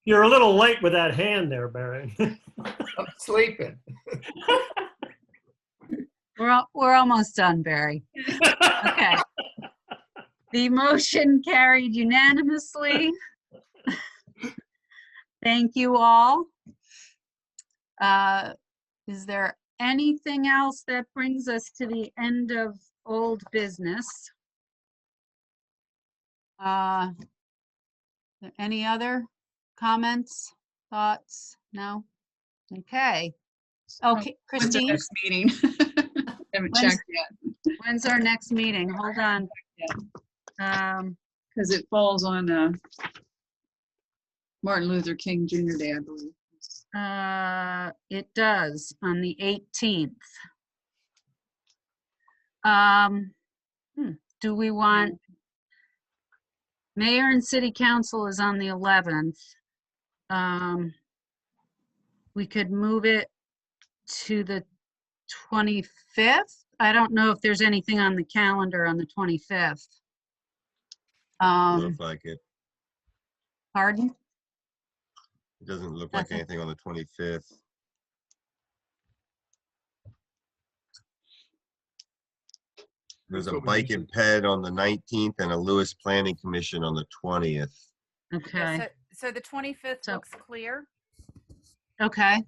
You're a little late with that hand there, Barry. I'm sleeping. We're almost done, Barry. Okay. The motion carried unanimously. Thank you all. Is there anything else that brings us to the end of old business? Any other comments, thoughts? No? Okay. Okay, When's our Christine, next meeting? Haven't When's- checked yet, when's our next meeting? Hold on. because it falls on Martin Luther King Jr. Day, I believe. It does, on the 18th. Do we want, Mayor and City Council is on the 11th. We could move it to the 25th. I don't know if there's anything on the calendar on the 25th. Look like it. Pardon? It doesn't look like Nothing. anything on the 25th. There's a bike and ped on the 19th and a Lewis Planning Commission on the 20th. Okay, So the 25th So- looks clear. okay.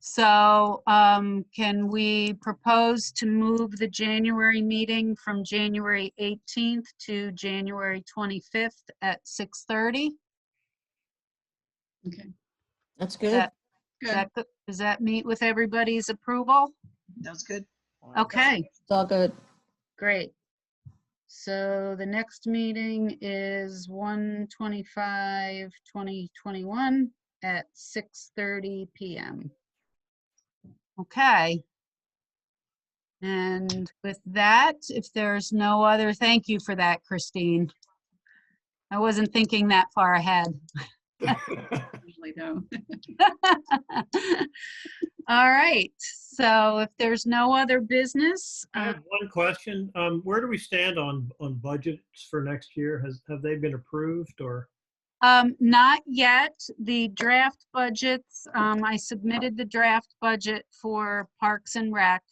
So, can we propose to move the January meeting from January 18th to January 25th at 6:30? Okay, That's good. good. Does that meet with everybody's approval? That's good. Okay, It's all good. great. So the next meeting is 1/25/2021 at 6:30 PM. Okay. And with that, if there's no other, thank you for that, Christine. I wasn't thinking that far ahead. Usually don't. All right, so if there's no other business, I have one question. Where do we stand on budgets for next year? Have they been approved or? not yet. The draft budgets, I submitted the draft budget for Parks and Rec.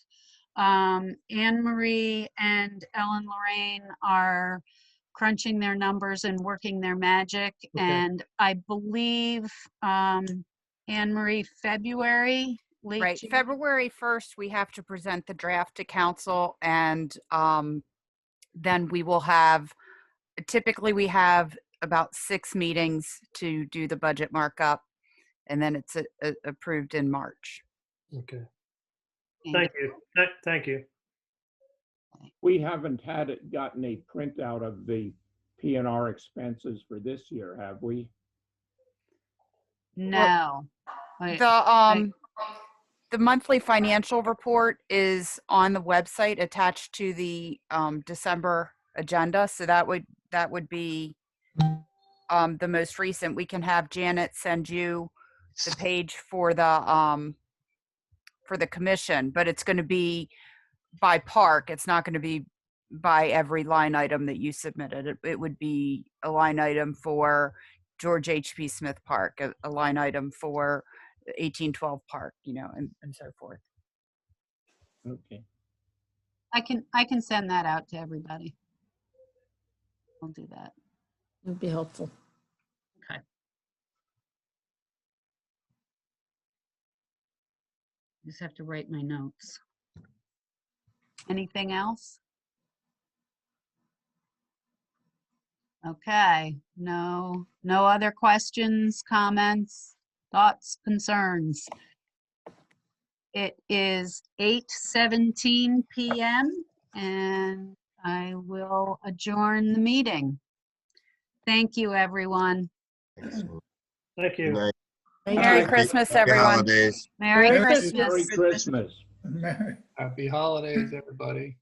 Anne Marie and Ellen Lorraine are crunching their numbers and working their magic. Okay. And I believe, Anne Marie, February, late Right, June? February 1st, we have to present the draft to council, and then we will have, typically we have about 6 meetings to do the budget markup, and then it's approved in March. Okay. Thank you. Thank you. We haven't gotten a printout of the P&R expenses for this year, have we? No. Wait, The monthly financial report is on the website attached to the December agenda, so that would be the most recent. We can have Janet send you the page for the commission, but it's going to be by park. It's not going to be by every line item that you submitted. It would be a line item for George H.P. Smith Park, a line item for 1812 Park, and so forth. Okay. I can send that out to everybody. I'll do that. It'd be helpful. Okay. Just have to write my notes. Anything else? Okay, no other questions, comments, thoughts, concerns. It is 8:17 PM and I will adjourn the meeting. Thank you, everyone. Thanks. Thank Good you. night. Merry Right. Christmas, Happy everyone. holidays. Merry Merry Christmas. Merry Christmas. Mary. Happy holidays, everybody.